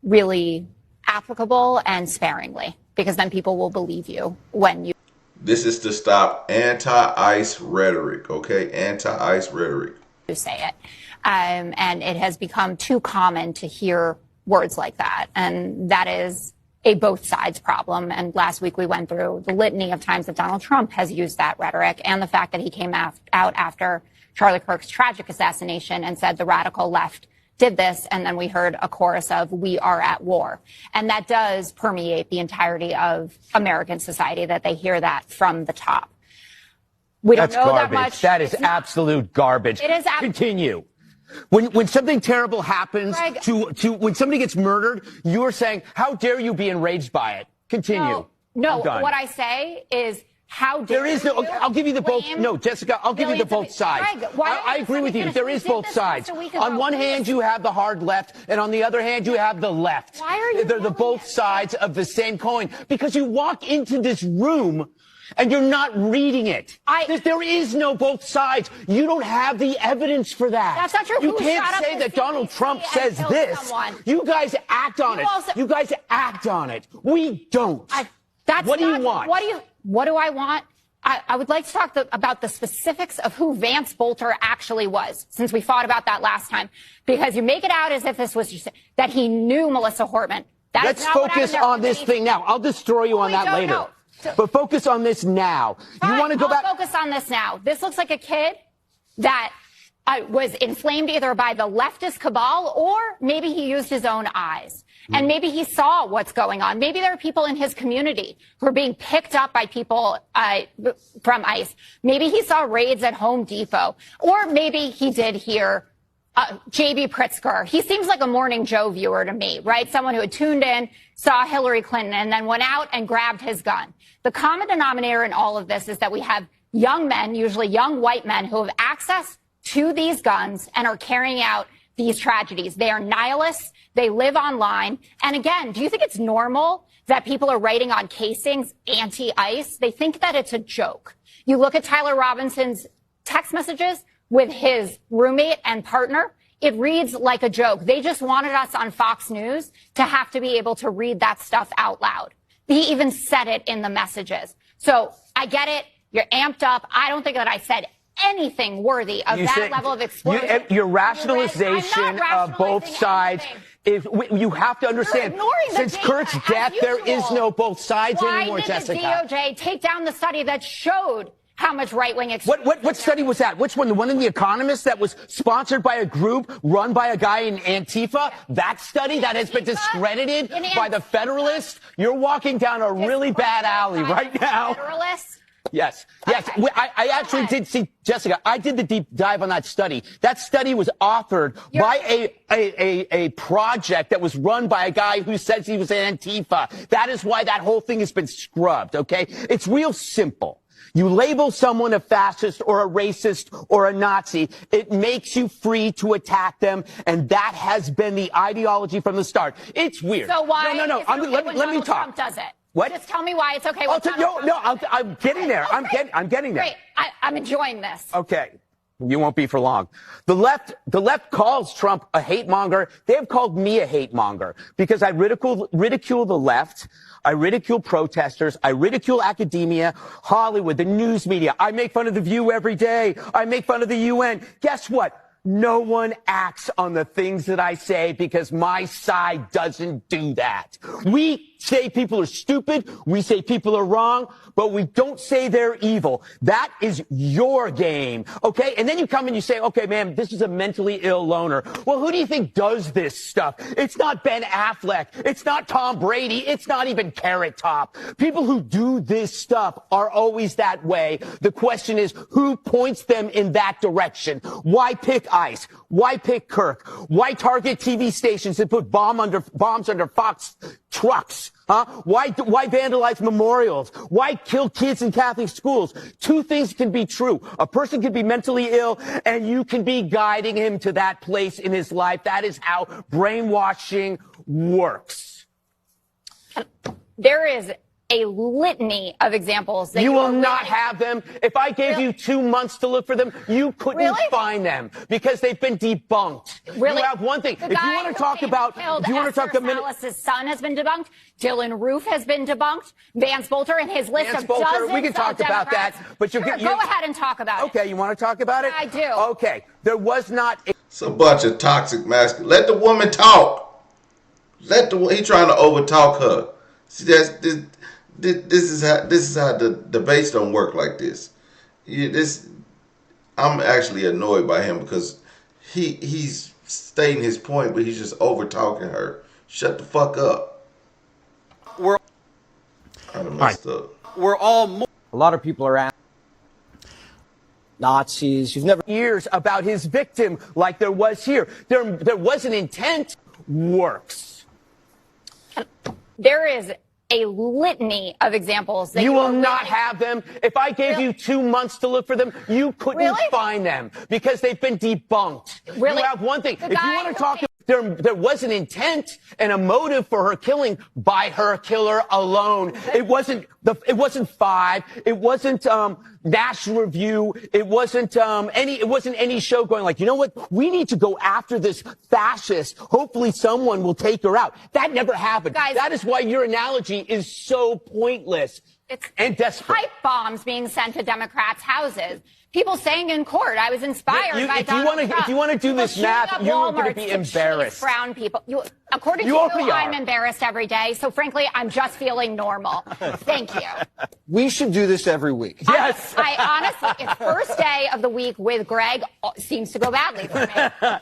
really applicable and sparingly, because then people will believe you when you. This is to stop anti-ICE rhetoric, okay? Anti-ICE rhetoric. You say it. And it has become too common to hear words like that. And that is a both sides problem. And last week we went through the litany of times that Donald Trump has used that rhetoric, and the fact that he came out after Charlie Kirk's tragic assassination and said the radical left did this. And then we heard a chorus of "we are at war." And that does permeate the entirety of American society, that they hear that from the top. We don't know garbage. that much. That is absolute garbage. It is Continue. When something terrible happens Greg, when somebody gets murdered, you're saying, how dare you be enraged by it? Continue. No, what I say is, how dare there is no, I'll give you the both. No, Jessica, I'll give you the both sides. Greg, I agree with you. There is both sides. On one hand, you have the hard left, and on the other hand, you have the left. Why are you They're the both sides of the same coin. Because you walk into this room and you're not reading it. There is no both sides. You don't have the evidence for that. That's not true. You can't say that Donald Trump says this. You guys act on it. You guys act on it. We don't. What do you want? What do I want? I would like to talk about the specifics of who Vance Bolter actually was, since we fought about that last time. Because you make it out as if this was just that he knew Melissa Hortman. Let's focus on this thing now. I'll destroy you on that later. But focus on this now. You want to go back? Focus on this now. This looks like a kid that was inflamed either by the leftist cabal, or maybe he used his own eyes. And maybe he saw what's going on. Maybe there are people in his community who are being picked up by people from ICE. Maybe he saw raids at Home Depot. Or maybe he did hear J.B. Pritzker. He seems like a Morning Joe viewer to me, right? Someone who had tuned in, saw Hillary Clinton, and then went out and grabbed his gun. The common denominator in all of this is that we have young men, usually young white men, who have access to these guns and are carrying out these tragedies. They are nihilists. They live online. And again, do you think it's normal that people are writing on casings anti-ICE? They think that it's a joke. You look at Tyler Robinson's text messages with his roommate and partner. It reads like a joke. They just wanted us on Fox News to have to be able to read that stuff out loud. He even said it in the messages. So I get it. You're amped up. I don't think that I said anything worthy of that level of explosion. Your rationalization of both sides is, you have to understand, since Kurt's death, there is no both sides anymore, Jessica. Why did the DOJ take down the study that showed how much right-wing extremism? What study was that? Which one? The one in The Economist that was sponsored by a group run by a guy in Antifa? That study that has been discredited by the Federalists? You're walking down a really bad alley right now. Federalists? Yes. I actually did see, Jessica, I did the deep dive on that study. That study was authored by a project that was run by a guy who says he was an Antifa. That is why that whole thing has been scrubbed, okay? It's real simple. You label someone a fascist or a racist or a Nazi, it makes you free to attack them, and that has been the ideology from the start. It's weird. So why? No. Is it okay Let when me Donald talk. Trump does it. What? Just tell me why it's okay when Donald Trump does it. I'm getting there. I'm getting there. Great. I'm enjoying this. Okay. You won't be for long. The left calls Trump a hate monger. They have called me a hate monger because I ridicule the left. I ridicule protesters. I ridicule academia, Hollywood, the news media. I make fun of The View every day. I make fun of the UN. Guess what? No one acts on the things that I say because my side doesn't do that. We say people are stupid. We say people are wrong, but we don't say they're evil. That is your game, okay? And then you come and you say, okay, man, this is a mentally ill loner. Well, who do you think does this stuff? It's not Ben Affleck. It's not Tom Brady. It's not even Carrot Top. People who do this stuff are always that way. The question is, who points them in that direction? Why pick ICE? Why pick Kirk? Why target TV stations that put bombs under Fox trucks? Huh? Why vandalize memorials? Why kill kids in Catholic schools? Two things can be true. A person can be mentally ill, and you can be guiding him to that place in his life. That is how brainwashing works. There is a litany of examples that you will not have them. If I gave you 2 months to look for them, you couldn't find them because they've been debunked. Really? You have one thing. The If you guy want to who talk about, killed if you want to talk a minute. Salas's son has been debunked. Dylan Roof has been debunked. Vance Bolter and his list Vance of Bolter, dozens we can talk of about that, Democrats. but you're Sure, go ahead and talk about it. Okay, you want to talk about it? I do. Okay, there was not. It's a bunch of toxic masculine. Let the woman talk. He trying to overtalk her. See, this is how the debates don't work like this. I'm actually annoyed by him because he's stating his point, but he's just over talking her. Shut the fuck up. I done messed up. A lot of people are asking Nazis. You've never years about his victim like there was here. There was an intent. Works. There is a litany of examples that you will not have them. If I gave you 2 months to look for them, you couldn't find them because they've been debunked. Really? You have one thing. If you want to talk, there was an intent and a motive for her killing by her killer alone. It wasn't Five. It wasn't National Review. It wasn't any show going like, you know what? We need to go after this fascist. Hopefully someone will take her out. That never happened. Guys, that is why your analogy is so pointless and desperate. Pipe bombs being sent to Democrats' houses. People saying in court, I was inspired by Donald Trump. If you want to do this math, you're going to be embarrassed. Brown people. According to you, I'm embarrassed every day. So frankly, I'm just feeling normal. Thank you. We should do this every week. Yes. I honestly, it's first day of the week with Greg seems to go badly for me.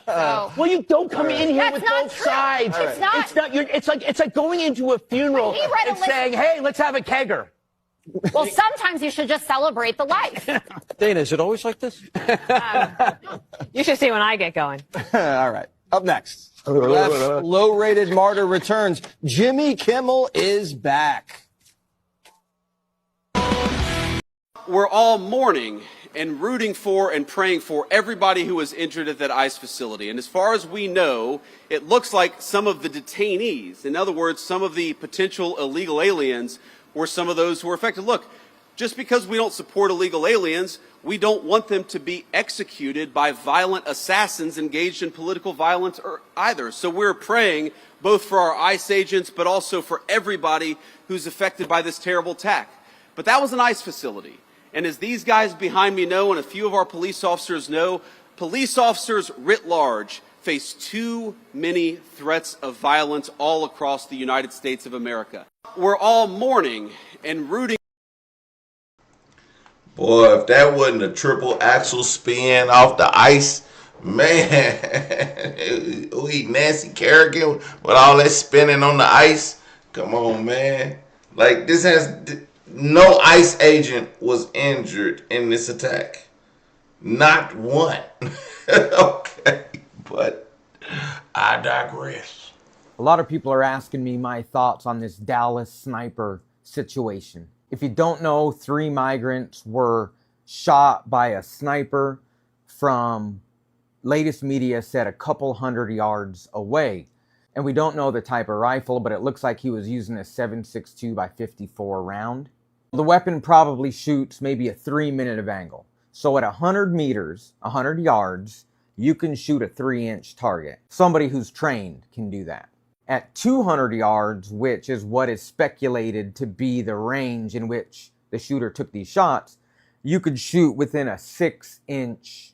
So. Well, you don't come in here with not both true. sides. It's not. It's like going into a funeral and saying, "Hey, let's have a kegger." Well, sometimes you should just celebrate the life. Dana, is it always like this? You should see when I get going. All right. Up next. Left's low-rated martyr returns. Jimmy Kimmel is back. We're all mourning and rooting for and praying for everybody who was injured at that ICE facility. And as far as we know, it looks like some of the detainees, in other words, some of the potential illegal aliens, were some of those who were affected. Look, just because we don't support illegal aliens, we don't want them to be executed by violent assassins engaged in political violence either. So we're praying both for our ICE agents, but also for everybody who's affected by this terrible attack. But that was an ICE facility. And as these guys behind me know, and a few of our police officers know, police officers writ large face too many threats of violence all across the United States of America. We're all mourning and rooting. Boy, if that wasn't a triple axle spin off the ice, man, we Nancy Kerrigan with all that spinning on the ice. Come on, man. Like, this has no ICE agent was injured in this attack. Not one. Okay, but I digress. A lot of people are asking me my thoughts on this Dallas sniper situation. If you don't know, 3 migrants were shot by a sniper from, latest media said, a couple hundred yards away. And we don't know the type of rifle, but it looks like he was using a 7.62 by 54 round. The weapon probably shoots maybe a 3-minute of angle. So at 100 meters, 100 yards, you can shoot a 3-inch target. Somebody who's trained can do that. At 200 yards, which is what is speculated to be the range in which the shooter took these shots, you could shoot within a 6-inch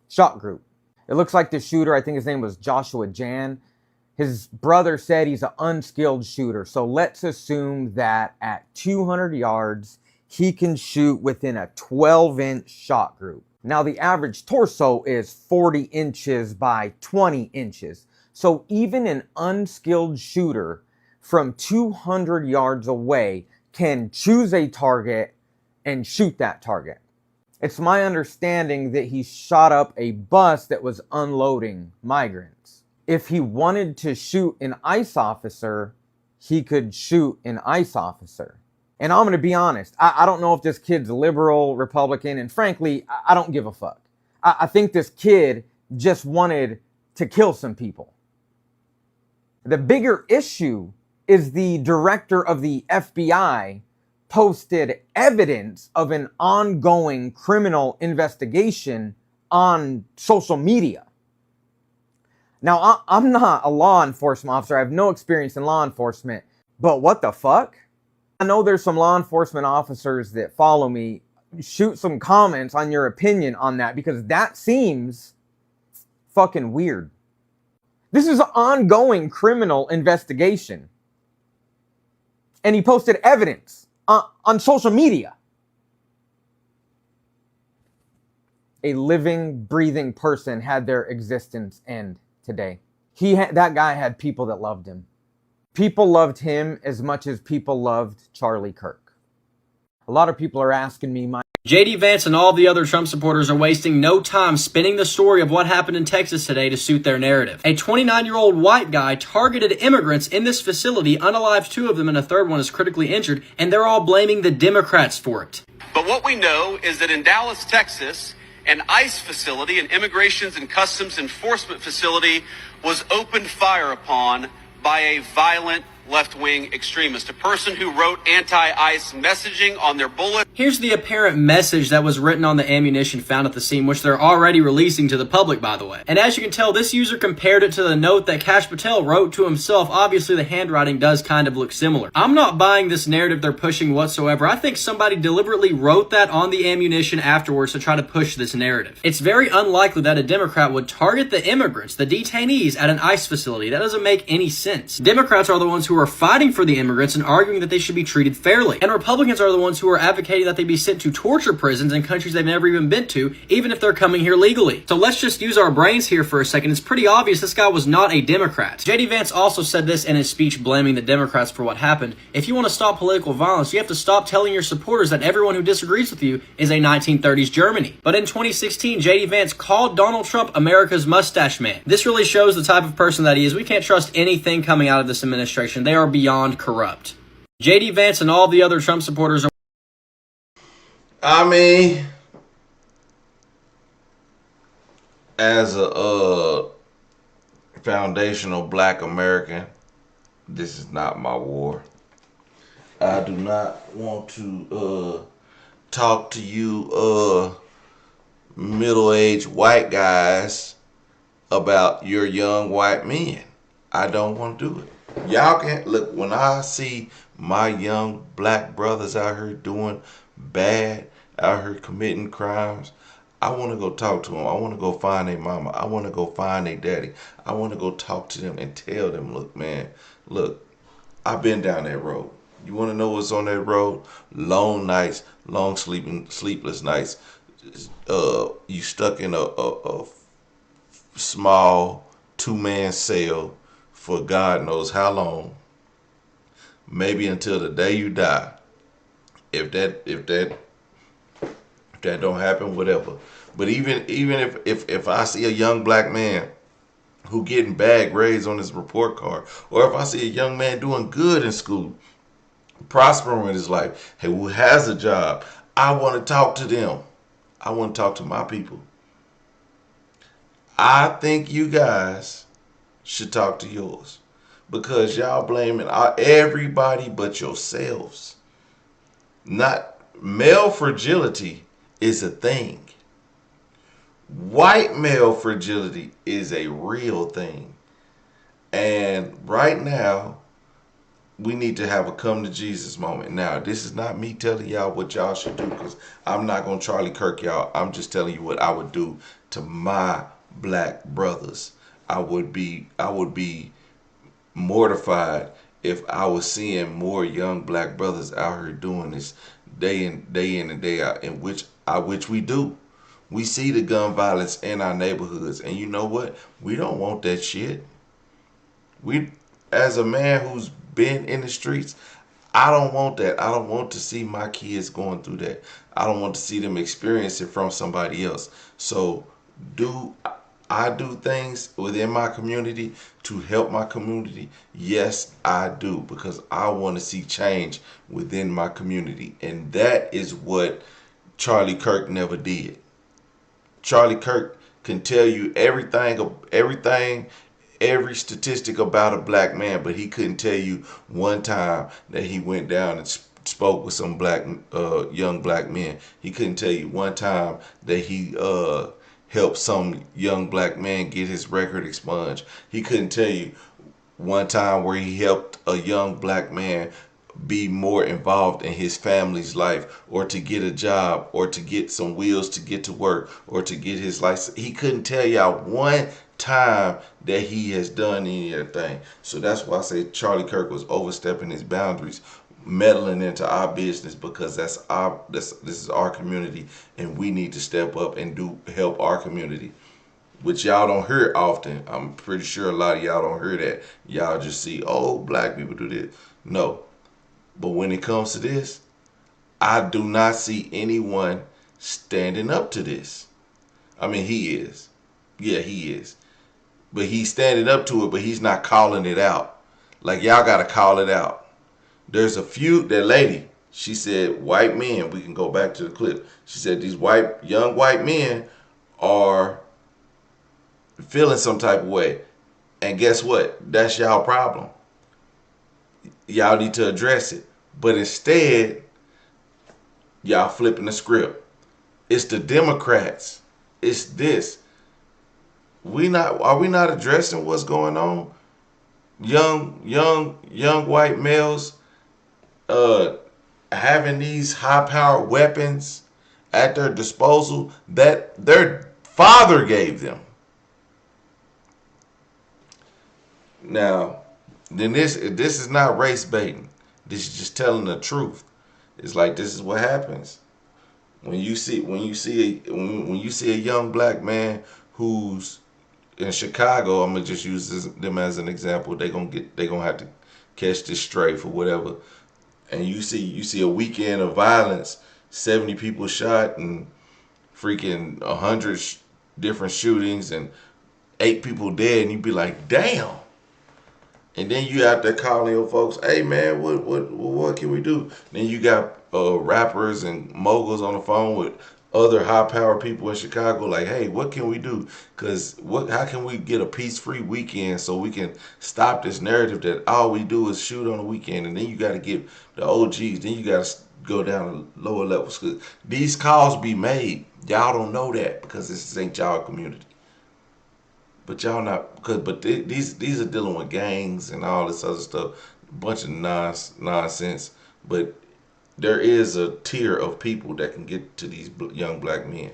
shot group. It looks like the shooter, I think his name was Joshua Jan. His brother said he's an unskilled shooter. So let's assume that at 200 yards, he can shoot within a 12-inch shot group. Now, the average torso is 40 inches by 20 inches. So even an unskilled shooter from 200 yards away can choose a target and shoot that target. It's my understanding that he shot up a bus that was unloading migrants. If he wanted to shoot an ICE officer, he could shoot an ICE officer. And I'm going to be honest, I don't know if this kid's liberal, Republican, and frankly, I don't give a fuck. I think this kid just wanted to kill some people. The bigger issue is the director of the FBI posted evidence of an ongoing criminal investigation on social media. Now, I'm not a law enforcement officer. I have no experience in law enforcement, but what the fuck? I know there's some law enforcement officers that follow me. Shoot some comments on your opinion on that, because that seems fucking weird. This is an ongoing criminal investigation. And he posted evidence on social media. A living, breathing person had their existence end today. That guy had people that loved him. People loved him as much as people loved Charlie Kirk. A lot of people are asking me, JD Vance and all the other Trump supporters are wasting no time spinning the story of what happened in Texas today to suit their narrative. A 29-year-old white guy targeted immigrants in this facility, unalived 2 of them, and a 3rd one is critically injured, and they're all blaming the Democrats for it. But what we know is that in Dallas, Texas, an ICE facility, an Immigrations and Customs Enforcement facility, was opened fire upon by a violent left-wing extremist, a person who wrote anti-ICE messaging on their bullet. Here's the apparent message that was written on the ammunition found at the scene, which they're already releasing to the public, by the way. And as you can tell, this user compared it to the note that Cash Patel wrote to himself. Obviously, the handwriting does kind of look similar. I'm not buying this narrative they're pushing whatsoever. I think somebody deliberately wrote that on the ammunition afterwards to try to push this narrative. It's very unlikely that a Democrat would target the immigrants, the detainees, at an ICE facility. That doesn't make any sense. Democrats are the ones who are fighting for the immigrants and arguing that they should be treated fairly. And Republicans are the ones who are advocating that they be sent to torture prisons in countries they've never even been to, even if they're coming here legally. So let's just use our brains here for a second. It's pretty obvious this guy was not a Democrat. JD Vance also said this in his speech blaming the Democrats for what happened. If you want to stop political violence, you have to stop telling your supporters that everyone who disagrees with you is a 1930s Germany. But in 2016, JD Vance called Donald Trump America's mustache man. This really shows the type of person that he is. We can't trust anything coming out of this administration. They are beyond corrupt. JD Vance and all the other Trump supporters are... I mean, as a foundational black American, this is not my war. I do not want to talk to you middle-aged white guys about your young white men. I don't want to do it. Y'all can't look. When I see my young black brothers out here doing bad, out here committing crimes, I want to go talk to them. I want to go find their mama. I want to go find their daddy. I want to go talk to them and tell them, look, man, look, I've been down that road. You want to know what's on that road? Long nights, long sleepless nights. You stuck in a small 2-man cell for God knows how long. Maybe until the day you die. If that don't happen, whatever. But even if I see a young black man who getting bad grades on his report card, or if I see a young man doing good in school, prospering in his life. Hey, who has a job? I want to talk to them. I want to talk to my people. I think you guys should talk to yours, because y'all blaming everybody but yourselves. Not male fragility is a thing. White male fragility is a real thing. And right now, we need to have a come to Jesus moment. Now, this is not me telling y'all what y'all should do, because I'm not going to Charlie Kirk y'all. I'm just telling you what I would do to my black brothers. I would be mortified if I was seeing more young black brothers out here doing this day in and day out, in which we do. We see the gun violence in our neighborhoods, and you know what? We don't want that shit. We, as a man who's been in the streets, I don't want that. I don't want to see my kids going through that. I don't want to see them experience it from somebody else. So do I do things within my community to help my community? Yes, I do, because I want to see change within my community. And that is what Charlie Kirk never did. Charlie Kirk can tell you everything, every statistic about a black man, but he couldn't tell you one time that he went down and spoke with some young black men. He couldn't tell you one time that he helped some young black man get his record expunged. He couldn't tell you one time where he helped a young black man be more involved in his family's life, or to get a job, or to get some wheels to get to work, or to get his license. He couldn't tell y'all one time that he has done anything. So that's why I say Charlie Kirk was overstepping his boundaries, meddling into our business, because this is our community, and we need to step up and help our community, which y'all don't hear often. I'm pretty sure a lot of y'all don't hear that. Y'all just see, oh, black people do this. No. But when it comes to this, I do not see anyone standing up to this. I mean, he is. Yeah, he is. But he's standing up to it, but he's not calling it out. Like, y'all got to call it out. There's a few, that lady, she said, white men, we can go back to the clip. She said these young white men are feeling some type of way. And guess what? That's y'all problem. Y'all need to address it. But instead, y'all flipping the script. It's the Democrats. It's this. Are we not addressing what's going on? Young white males having these high-powered weapons at their disposal that their father gave them. Now, then this is not race baiting. This is just telling the truth. It's like, this is what happens when you see a young black man who's in Chicago. I'm gonna just use them as an example. They gonna have to catch this stray for whatever. And you see a weekend of violence, 70 people shot and freaking 100 different shootings and 8 people dead, and you be like, damn. And then you out there calling your folks, hey man, what can we do? Then you got rappers and moguls on the phone with other high-powered people in Chicago, like, hey, what can we do? Because how can we get a peace-free weekend so we can stop this narrative that all we do is shoot on the weekend? And then you got to get the OGs. Then you got to go down to lower levels. Cause these calls be made. Y'all don't know that because this ain't y'all community. But y'all not, but these are dealing with gangs and all this other stuff, a bunch of nonsense. But there is a tier of people that can get to these young black men.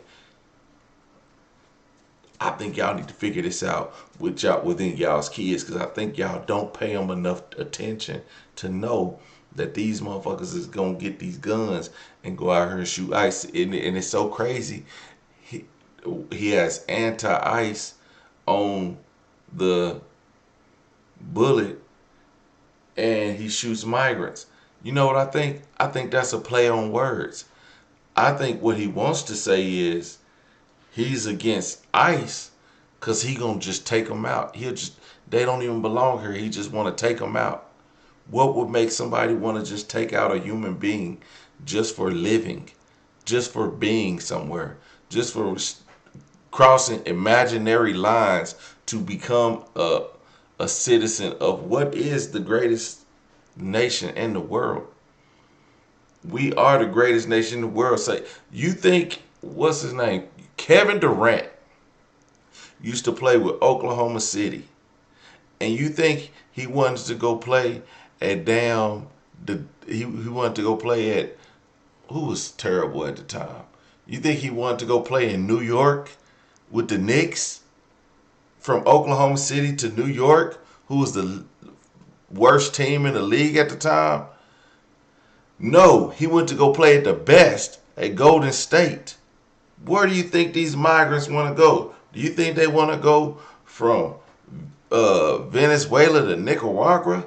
I think y'all need to figure this out within y'all's kids, because I think y'all don't pay them enough attention to know that these motherfuckers is gonna get these guns and go out here and shoot ICE. And it's so crazy. He has anti-ICE on the bullet, and he shoots migrants. You know what I think? I think that's a play on words. I think what he wants to say is he's against ICE because he gonna just take them out. They don't even belong here. He just want to take them out. What would make somebody want to just take out a human being just for living, just for being somewhere, just for crossing imaginary lines to become a citizen of what is the greatest nation in the world? We are the greatest nation in the world. Say, you think, what's his name? Kevin Durant used to play with Oklahoma City. And you think he wanted to go play at he wanted to go play at, who was terrible at the time? You think he wanted to go play in New York with the Knicks? From Oklahoma City to New York, who was the worst team in the league at the time? No, he went to go play at the best at Golden State. Where do you think these migrants want to go? Do you think they want to go from Venezuela to Nicaragua,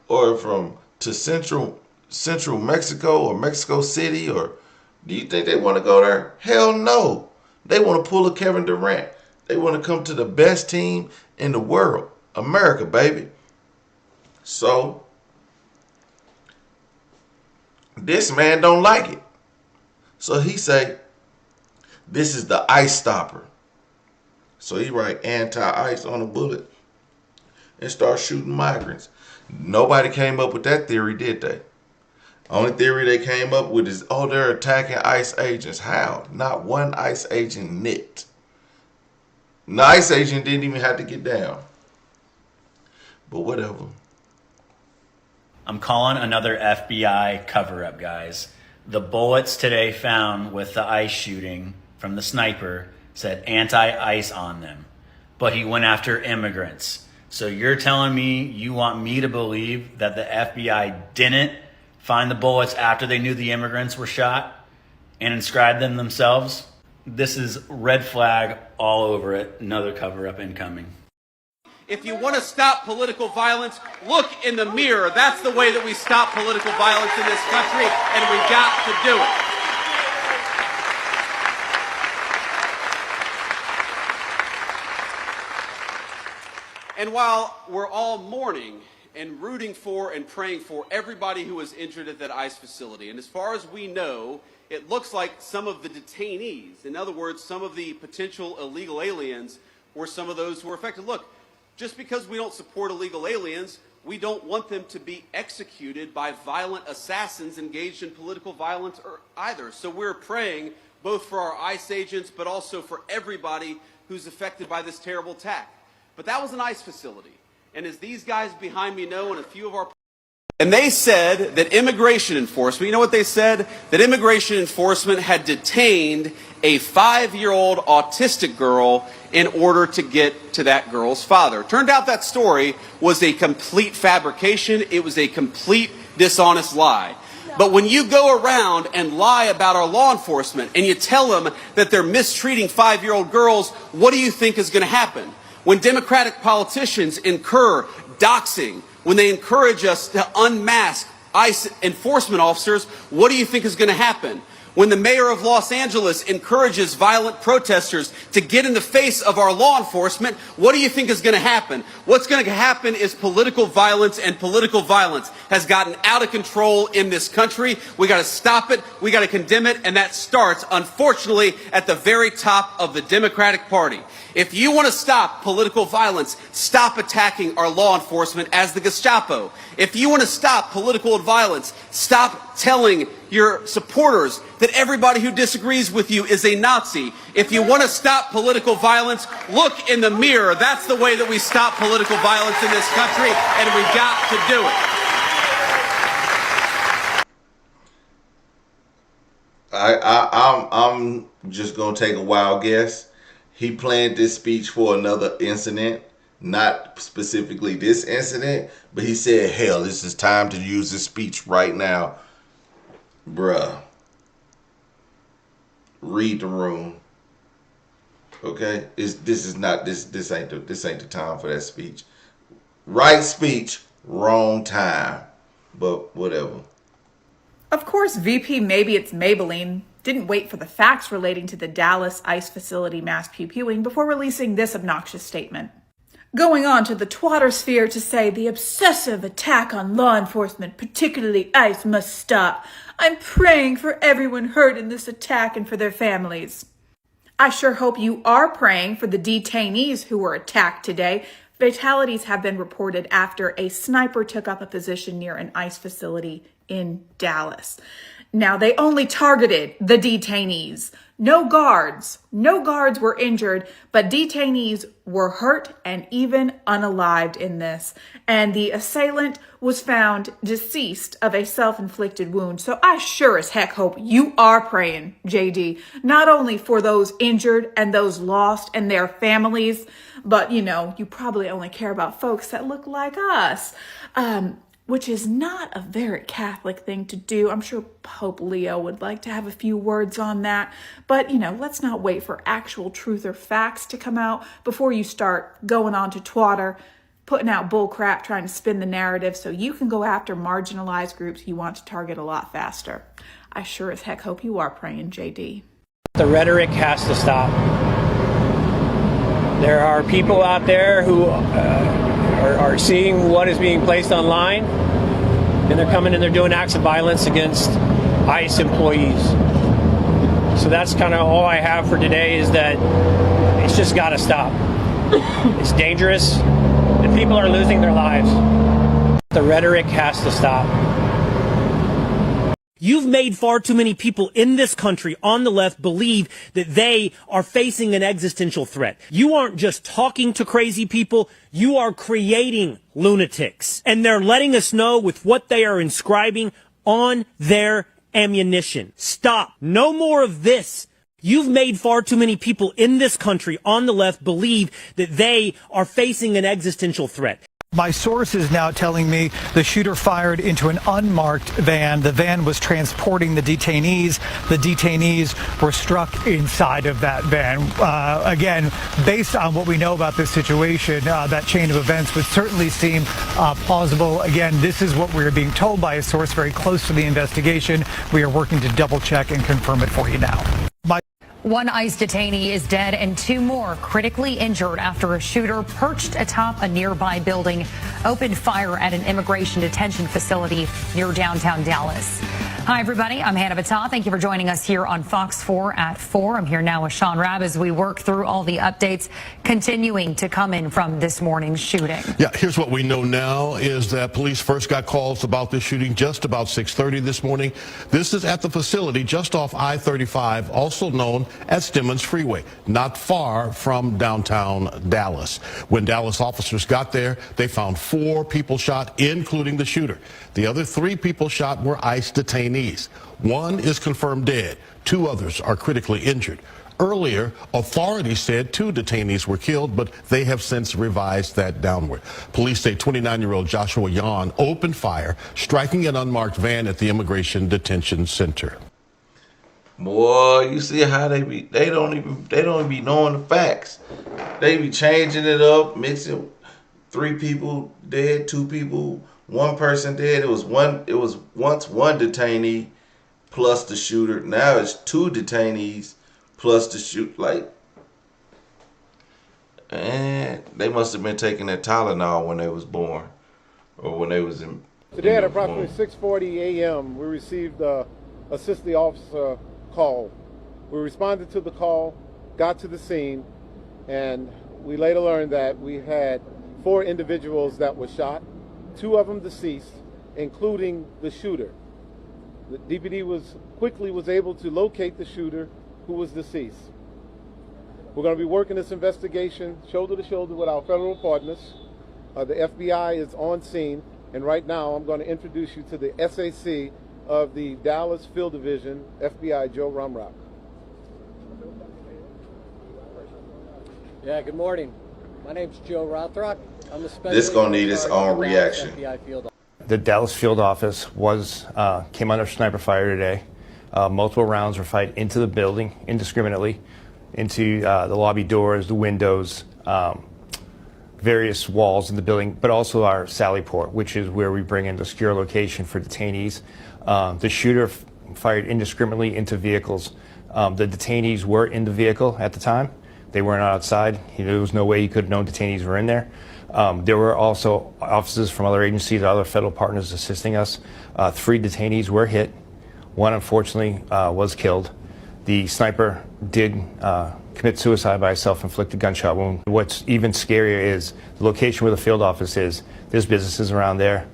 or to central Mexico or Mexico City? Or do you think they want to go there? Hell no. They want to pull a Kevin Durant. They want to come to the best team in the world, America, baby. So this man don't like it. So he say, this is the ICE stopper. So he write anti-ICE on a bullet and start shooting migrants. Nobody came up with that theory, did they? Only theory they came up with is, oh, they're attacking ICE agents. How? Not one ICE agent nicked. The ICE agent didn't even have to get down. But whatever. I'm calling another FBI cover-up, guys. The bullets today found with the ICE shooting from the sniper said anti-ICE on them. But he went after immigrants. So you're telling me you want me to believe that the FBI didn't find the bullets after they knew the immigrants were shot and inscribed them themselves? This is red flag all over it. Another cover-up incoming. If you want to stop political violence, look in the mirror. That's the way that we stop political violence in this country, and we've got to do it. And while we're all mourning and rooting for and praying for everybody who was injured at that ICE facility, and as far as we know, it looks like some of the detainees, in other words, some of the potential illegal aliens, were some of those who were affected. Look, just because we don't support illegal aliens, we don't want them to be executed by violent assassins engaged in political violence either. So we're praying both for our ICE agents, but also for everybody who's affected by this terrible attack. But that was an ICE facility. And as these guys behind me know, and a few of our... And they said that immigration enforcement, you know what they said? That immigration enforcement had detained a 5-year-old autistic girl in order to get to that girl's father. Turned out that story was a complete fabrication. It was a complete dishonest lie. But when you go around and lie about our law enforcement and you tell them that they're mistreating 5-year-old girls, what do you think is going to happen? When Democratic politicians incur doxing, when they encourage us to unmask ICE enforcement officers, what do you think is going to happen? When the mayor of Los Angeles encourages violent protesters to get in the face of our law enforcement, what do you think is going to happen? What's going to happen is political violence, and political violence has gotten out of control in this country. We got to stop it. We got to condemn it. And that starts, unfortunately, at the very top of the Democratic Party. If you want to stop political violence, stop attacking our law enforcement as the Gestapo. If you want to stop political violence, stop telling your supporters that everybody who disagrees with you is a Nazi. If you want to stop political violence, look in the mirror. That's the way that we stop political violence in this country, and we've got to do it. I'm just gonna take a wild guess. He planned this speech for another incident, not specifically this incident, but he said, hell, this is time to use this speech right now. Bruh. Read the room. Okay? This ain't the time for that speech. Right speech, wrong time. But whatever. Of course, VP Maybe It's Maybelline didn't wait for the facts relating to the Dallas ICE facility mass pew-pewing before releasing this obnoxious statement. Going on to the twattersphere to say the obsessive attack on law enforcement, particularly ICE, must stop. I'm praying for everyone hurt in this attack and for their families. I sure hope you are praying for the detainees who were attacked today. Fatalities have been reported after a sniper took up a position near an ICE facility in Dallas. Now, they only targeted the detainees. No guards were injured, but detainees were hurt and even unalived in this. And the assailant was found deceased of a self-inflicted wound. So I sure as heck hope you are praying, JD, not only for those injured and those lost and their families, but you probably only care about folks that look like us. Which is not a very Catholic thing to do. I'm sure Pope Leo would like to have a few words on that. But, let's not wait for actual truth or facts to come out before you start going on to twatter, putting out bull crap, trying to spin the narrative so you can go after marginalized groups you want to target a lot faster. I sure as heck hope you are praying, JD. The rhetoric has to stop. There are people out there who are seeing what is being placed online, and they're coming and they're doing acts of violence against ICE employees. So that's kind of all I have for today, is that it's just got to stop. It's dangerous, and people are losing their lives. The rhetoric has to stop. You've made far too many people in this country on the left believe that they are facing an existential threat. You aren't just talking to crazy people, you are creating lunatics. And they're letting us know with what they are inscribing on their ammunition. Stop. No more of this. You've made far too many people in this country on the left believe that they are facing an existential threat. My source is now telling me the shooter fired into an unmarked van. The van was transporting the detainees. The detainees were struck inside of that van. Again, based on what we know about this situation, that chain of events would certainly seem plausible. Again, this is what we're being told by a source very close to the investigation. We are working to double check and confirm it for you now. One ICE detainee is dead and two more critically injured after a shooter perched atop a nearby building opened fire at an immigration detention facility near downtown Dallas. Hi, everybody. I'm Hannah Battah. Thank you for joining us here on Fox 4 at 4. I'm here now with Sean Rabb as we work through all the updates continuing to come in from this morning's shooting. Yeah, here's what we know now is that police first got calls about this shooting just about 6:30 this morning. This is at the facility just off I-35, also known as Stemmons Freeway, not far from downtown Dallas. When Dallas officers got there, they found 4 people shot, including the shooter. The other 3 people shot were ICE detainees. 1 is confirmed dead. 2 others are critically injured. Earlier, authorities said 2 detainees were killed, but they have since revised that downward. Police say 29-year-old Joshua Yan opened fire, striking an unmarked van at the Immigration Detention Center. Boy, you see how they don't even be knowing the facts. They be changing it up, mixing 3 people dead, 2 people, 1 person dead. It was once 1 detainee plus the shooter. Now it's 2 detainees plus the shoot. And they must have been taking that Tylenol when they was born, or when they was in. Today at approximately 6:40 a.m., we received assist the officer call. We responded to the call, got to the scene, and we later learned that we had 4 individuals that were shot, 2 of them deceased, including the shooter. The DPD was able to locate the shooter, who was deceased. We're going to be working this investigation shoulder to shoulder with our federal partners. The FBI is on scene, and right now I'm going to introduce you to the SAC of the Dallas Field Division, FBI Joe Rumrock. Yeah, good morning. My name's Joe Rhetoric. I'm the special. This gonna need its own reaction. The Dallas field office came under sniper fire today. Multiple rounds were fired into the building indiscriminately, into the lobby doors, the windows, various walls in the building, but also our Sally Port, which is where we bring in the secure location for detainees. The shooter fired indiscriminately into vehicles. The detainees were in the vehicle at the time. They weren't outside. There was no way he could have known detainees were in there. There were also officers from other agencies, other federal partners assisting us. 3 detainees were hit. 1, unfortunately, was killed. The sniper did commit suicide by a self-inflicted gunshot wound. What's even scarier is the location where the field office is. There's businesses around there.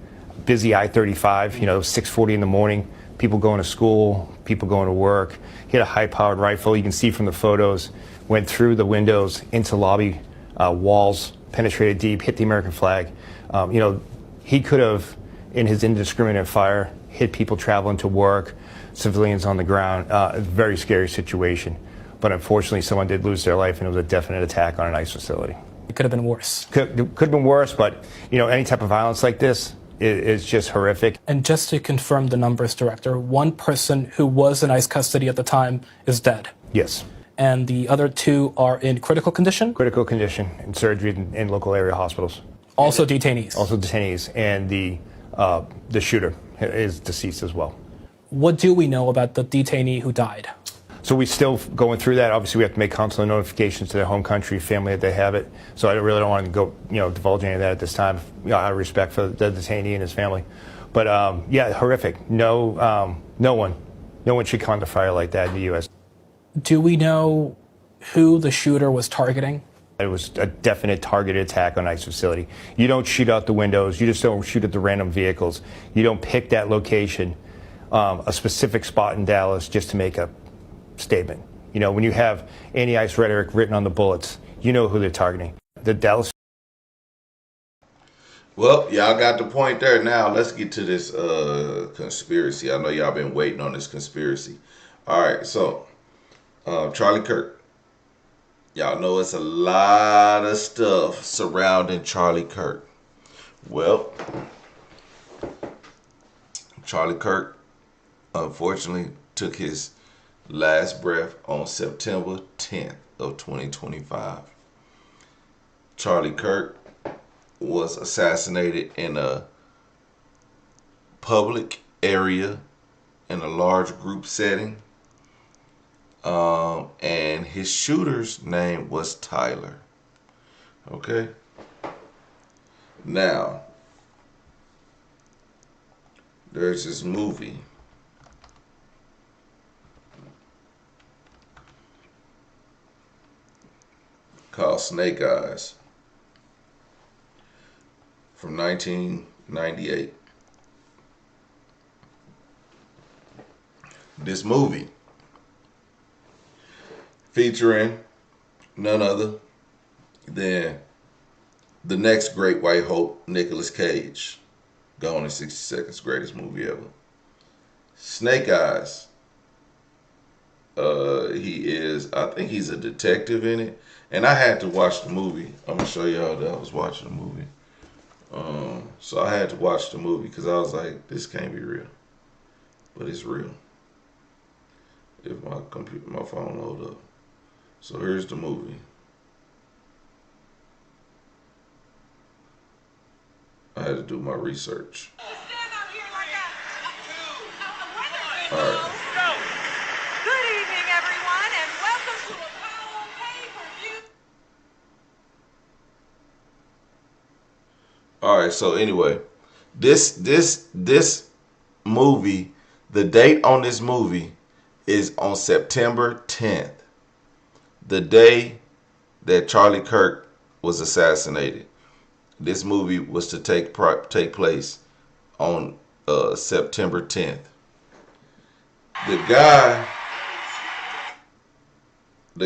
Busy I-35, 6:40 in the morning. People going to school, people going to work. He had a high-powered rifle. You can see from the photos, went through the windows into lobby walls, penetrated deep, hit the American flag. He could have, in his indiscriminate fire, hit people traveling to work, civilians on the ground. A very scary situation. But unfortunately, someone did lose their life, and it was a definite attack on an ICE facility. It could have been worse. Could have been worse, but any type of violence like this is just horrific. And just to confirm the numbers, Director, 1 person who was in ICE custody at the time is dead. Yes. And the other 2 are in critical condition? Critical condition in surgery in local area hospitals. Also detainees? Also detainees. And the shooter is deceased as well. What do we know about the detainee who died? So we're still going through that. Obviously, we have to make consular notifications to their home country, family that they have it. So I really don't want to go, divulge any of that at this time. Out of respect for the detainee and his family. But yeah, horrific. No one should come under fire like that in the U.S. Do we know who the shooter was targeting? It was a definite targeted attack on ICE facility. You don't shoot out the windows. You just don't shoot at the random vehicles. You don't pick that location, a specific spot in Dallas, just to make a statement. When you have anti-ICE rhetoric written on the bullets, you know who they're targeting. The Dallas. Well, y'all got the point there. Now let's get to this conspiracy. I know y'all been waiting on this conspiracy. All right, so Charlie Kirk. Y'all know it's a lot of stuff surrounding Charlie Kirk. Well, Charlie Kirk unfortunately took his last breath on September 10th of 2025. Charlie Kirk was assassinated in a public area in a large group setting. And his shooter's name was Tyler. Okay. Now, there's this movie called Snake Eyes from 1998. This movie featuring none other than the next great white hope, Nicolas Cage. Gone in 60 Seconds, greatest movie ever. Snake Eyes. I think he's a detective in it. And I had to watch the movie. I'm going to show y'all that I was watching the movie. So I had to watch the movie because I was like, this can't be real. But it's real. If my phone load up. So here's the movie. I had to do my research. All right. Good evening, everyone, and welcome to Apollo pay-per-view. All right. So anyway, this movie, the date on this movie is on September 10th, the day that Charlie Kirk was assassinated. This movie was to take place on September 10th. The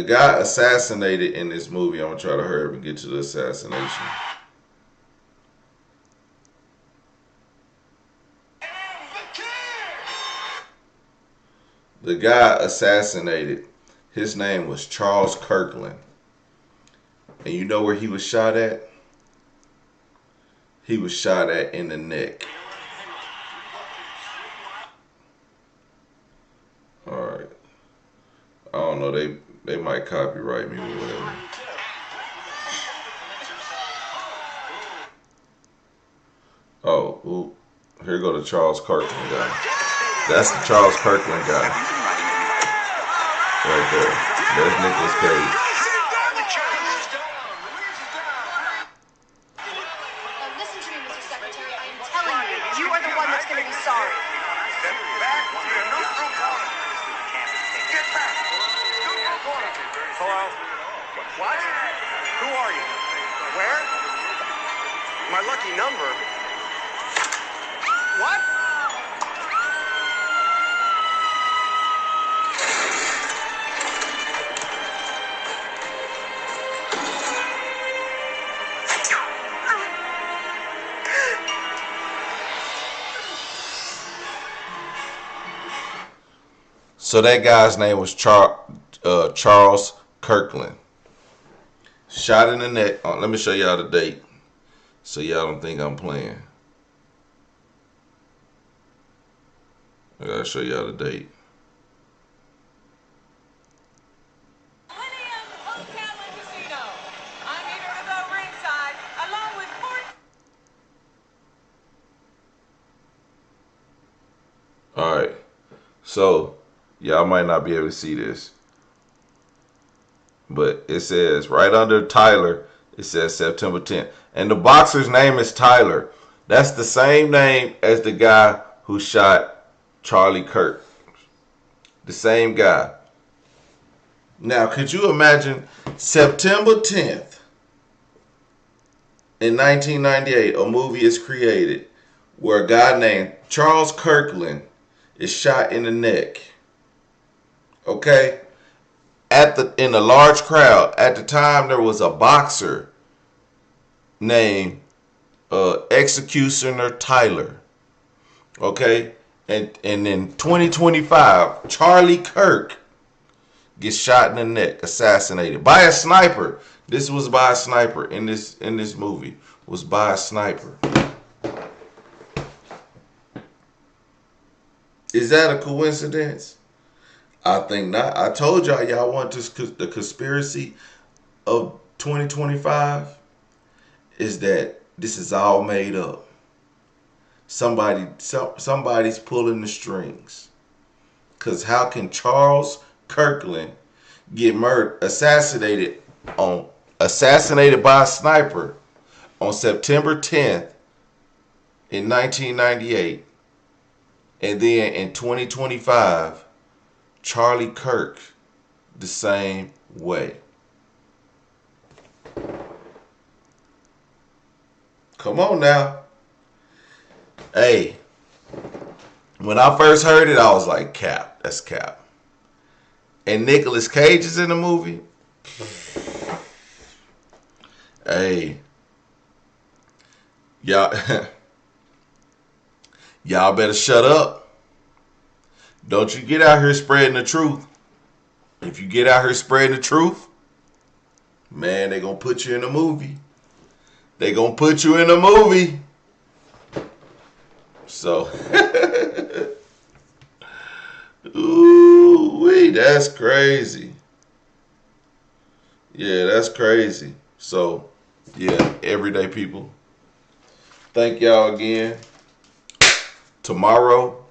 guy assassinated in this movie. I'm gonna try to hurry up and get to the assassination. The guy assassinated, his name was Charles Kirkland. And you know where he was shot at? He was shot at in the neck. Alright. I don't know, they might copyright me or whatever. Oh, ooh, here go the Charles Kirkland guy. That's the Charles Kirkland guy. Right there. There's Nicolas Cage. Hello? What? Who are you? Where? My lucky number? What? So that guy's name was Charles Kirkland. Shot in the neck. Oh, let me show y'all the date, so y'all don't think I'm playing. I gotta show y'all the date. All right, so y'all might not be able to see this, but it says right under Tyler, it says September 10th. And the boxer's name is Tyler. That's the same name as the guy who shot Charlie Kirk. The same guy. Now, could you imagine September 10th in 1998, a movie is created where a guy named Charles Kirkland is shot in the neck. Okay? In a large crowd. At the time, there was a boxer named Executioner Tyler. Okay? And in 2025, Charlie Kirk gets shot in the neck, assassinated by a sniper. This was by a sniper in this movie. Was by a sniper. Is that a coincidence? I think not. I told y'all want the conspiracy of 2025 is that this is all made up. Somebody's pulling the strings. Cause how can Charles Kirkland get assassinated by a sniper on September 10th in 1998, and then in 2025, Charlie Kirk the same way? Come on now. Hey, when I first heard it, I was like, cap. That's cap. And Nicolas Cage is in the movie. Hey. Y'all better shut up. Don't you get out here spreading the truth. If you get out here spreading the truth, man, they gonna put you in a movie. They gonna put you in a movie. So, ooh, wait, that's crazy. Yeah, that's crazy. So, yeah, everyday people. Thank y'all again. Tomorrow,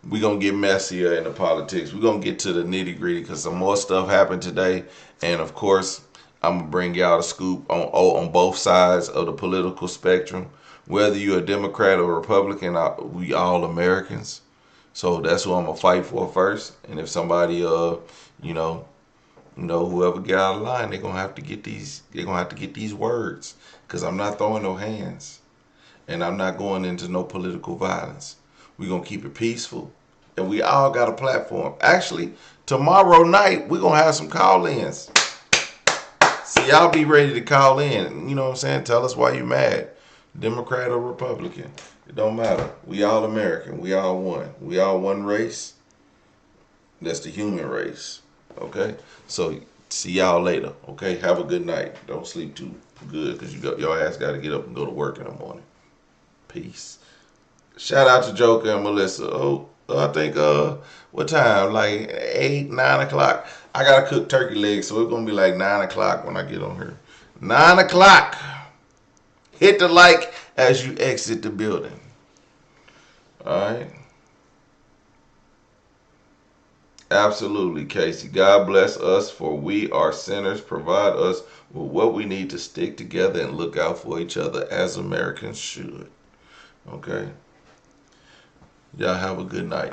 we're going to get messier in the politics. We're going to get to the nitty gritty because some more stuff happened today. And of course, I'm going to bring y'all the scoop on both sides of the political spectrum. Whether you're a Democrat or Republican, we all Americans. So that's who I'm going to fight for first. And if somebody, whoever get out of line, they're going to have to get these words. Because I'm not throwing no hands. And I'm not going into no political violence. We're going to keep it peaceful. And we all got a platform. Actually, tomorrow night, we're going to have some call-ins. So y'all be ready to call in. You know what I'm saying? Tell us why you mad. Democrat or Republican. It don't matter. We all American. We all one. We all one race. That's the human race. Okay? So see y'all later. Okay? Have a good night. Don't sleep too good because your ass got to get up and go to work in the morning. Peace. Shout out to Joker and Melissa. Oh, I think, what time? Like 8, 9 o'clock. I got to cook turkey legs, so it's going to be like 9 o'clock when I get on here. 9 o'clock. Hit the like as you exit the building. All right. Absolutely, Casey. God bless us, for we are sinners. Provide us with what we need to stick together and look out for each other as Americans should. Okay. Y'all have a good night.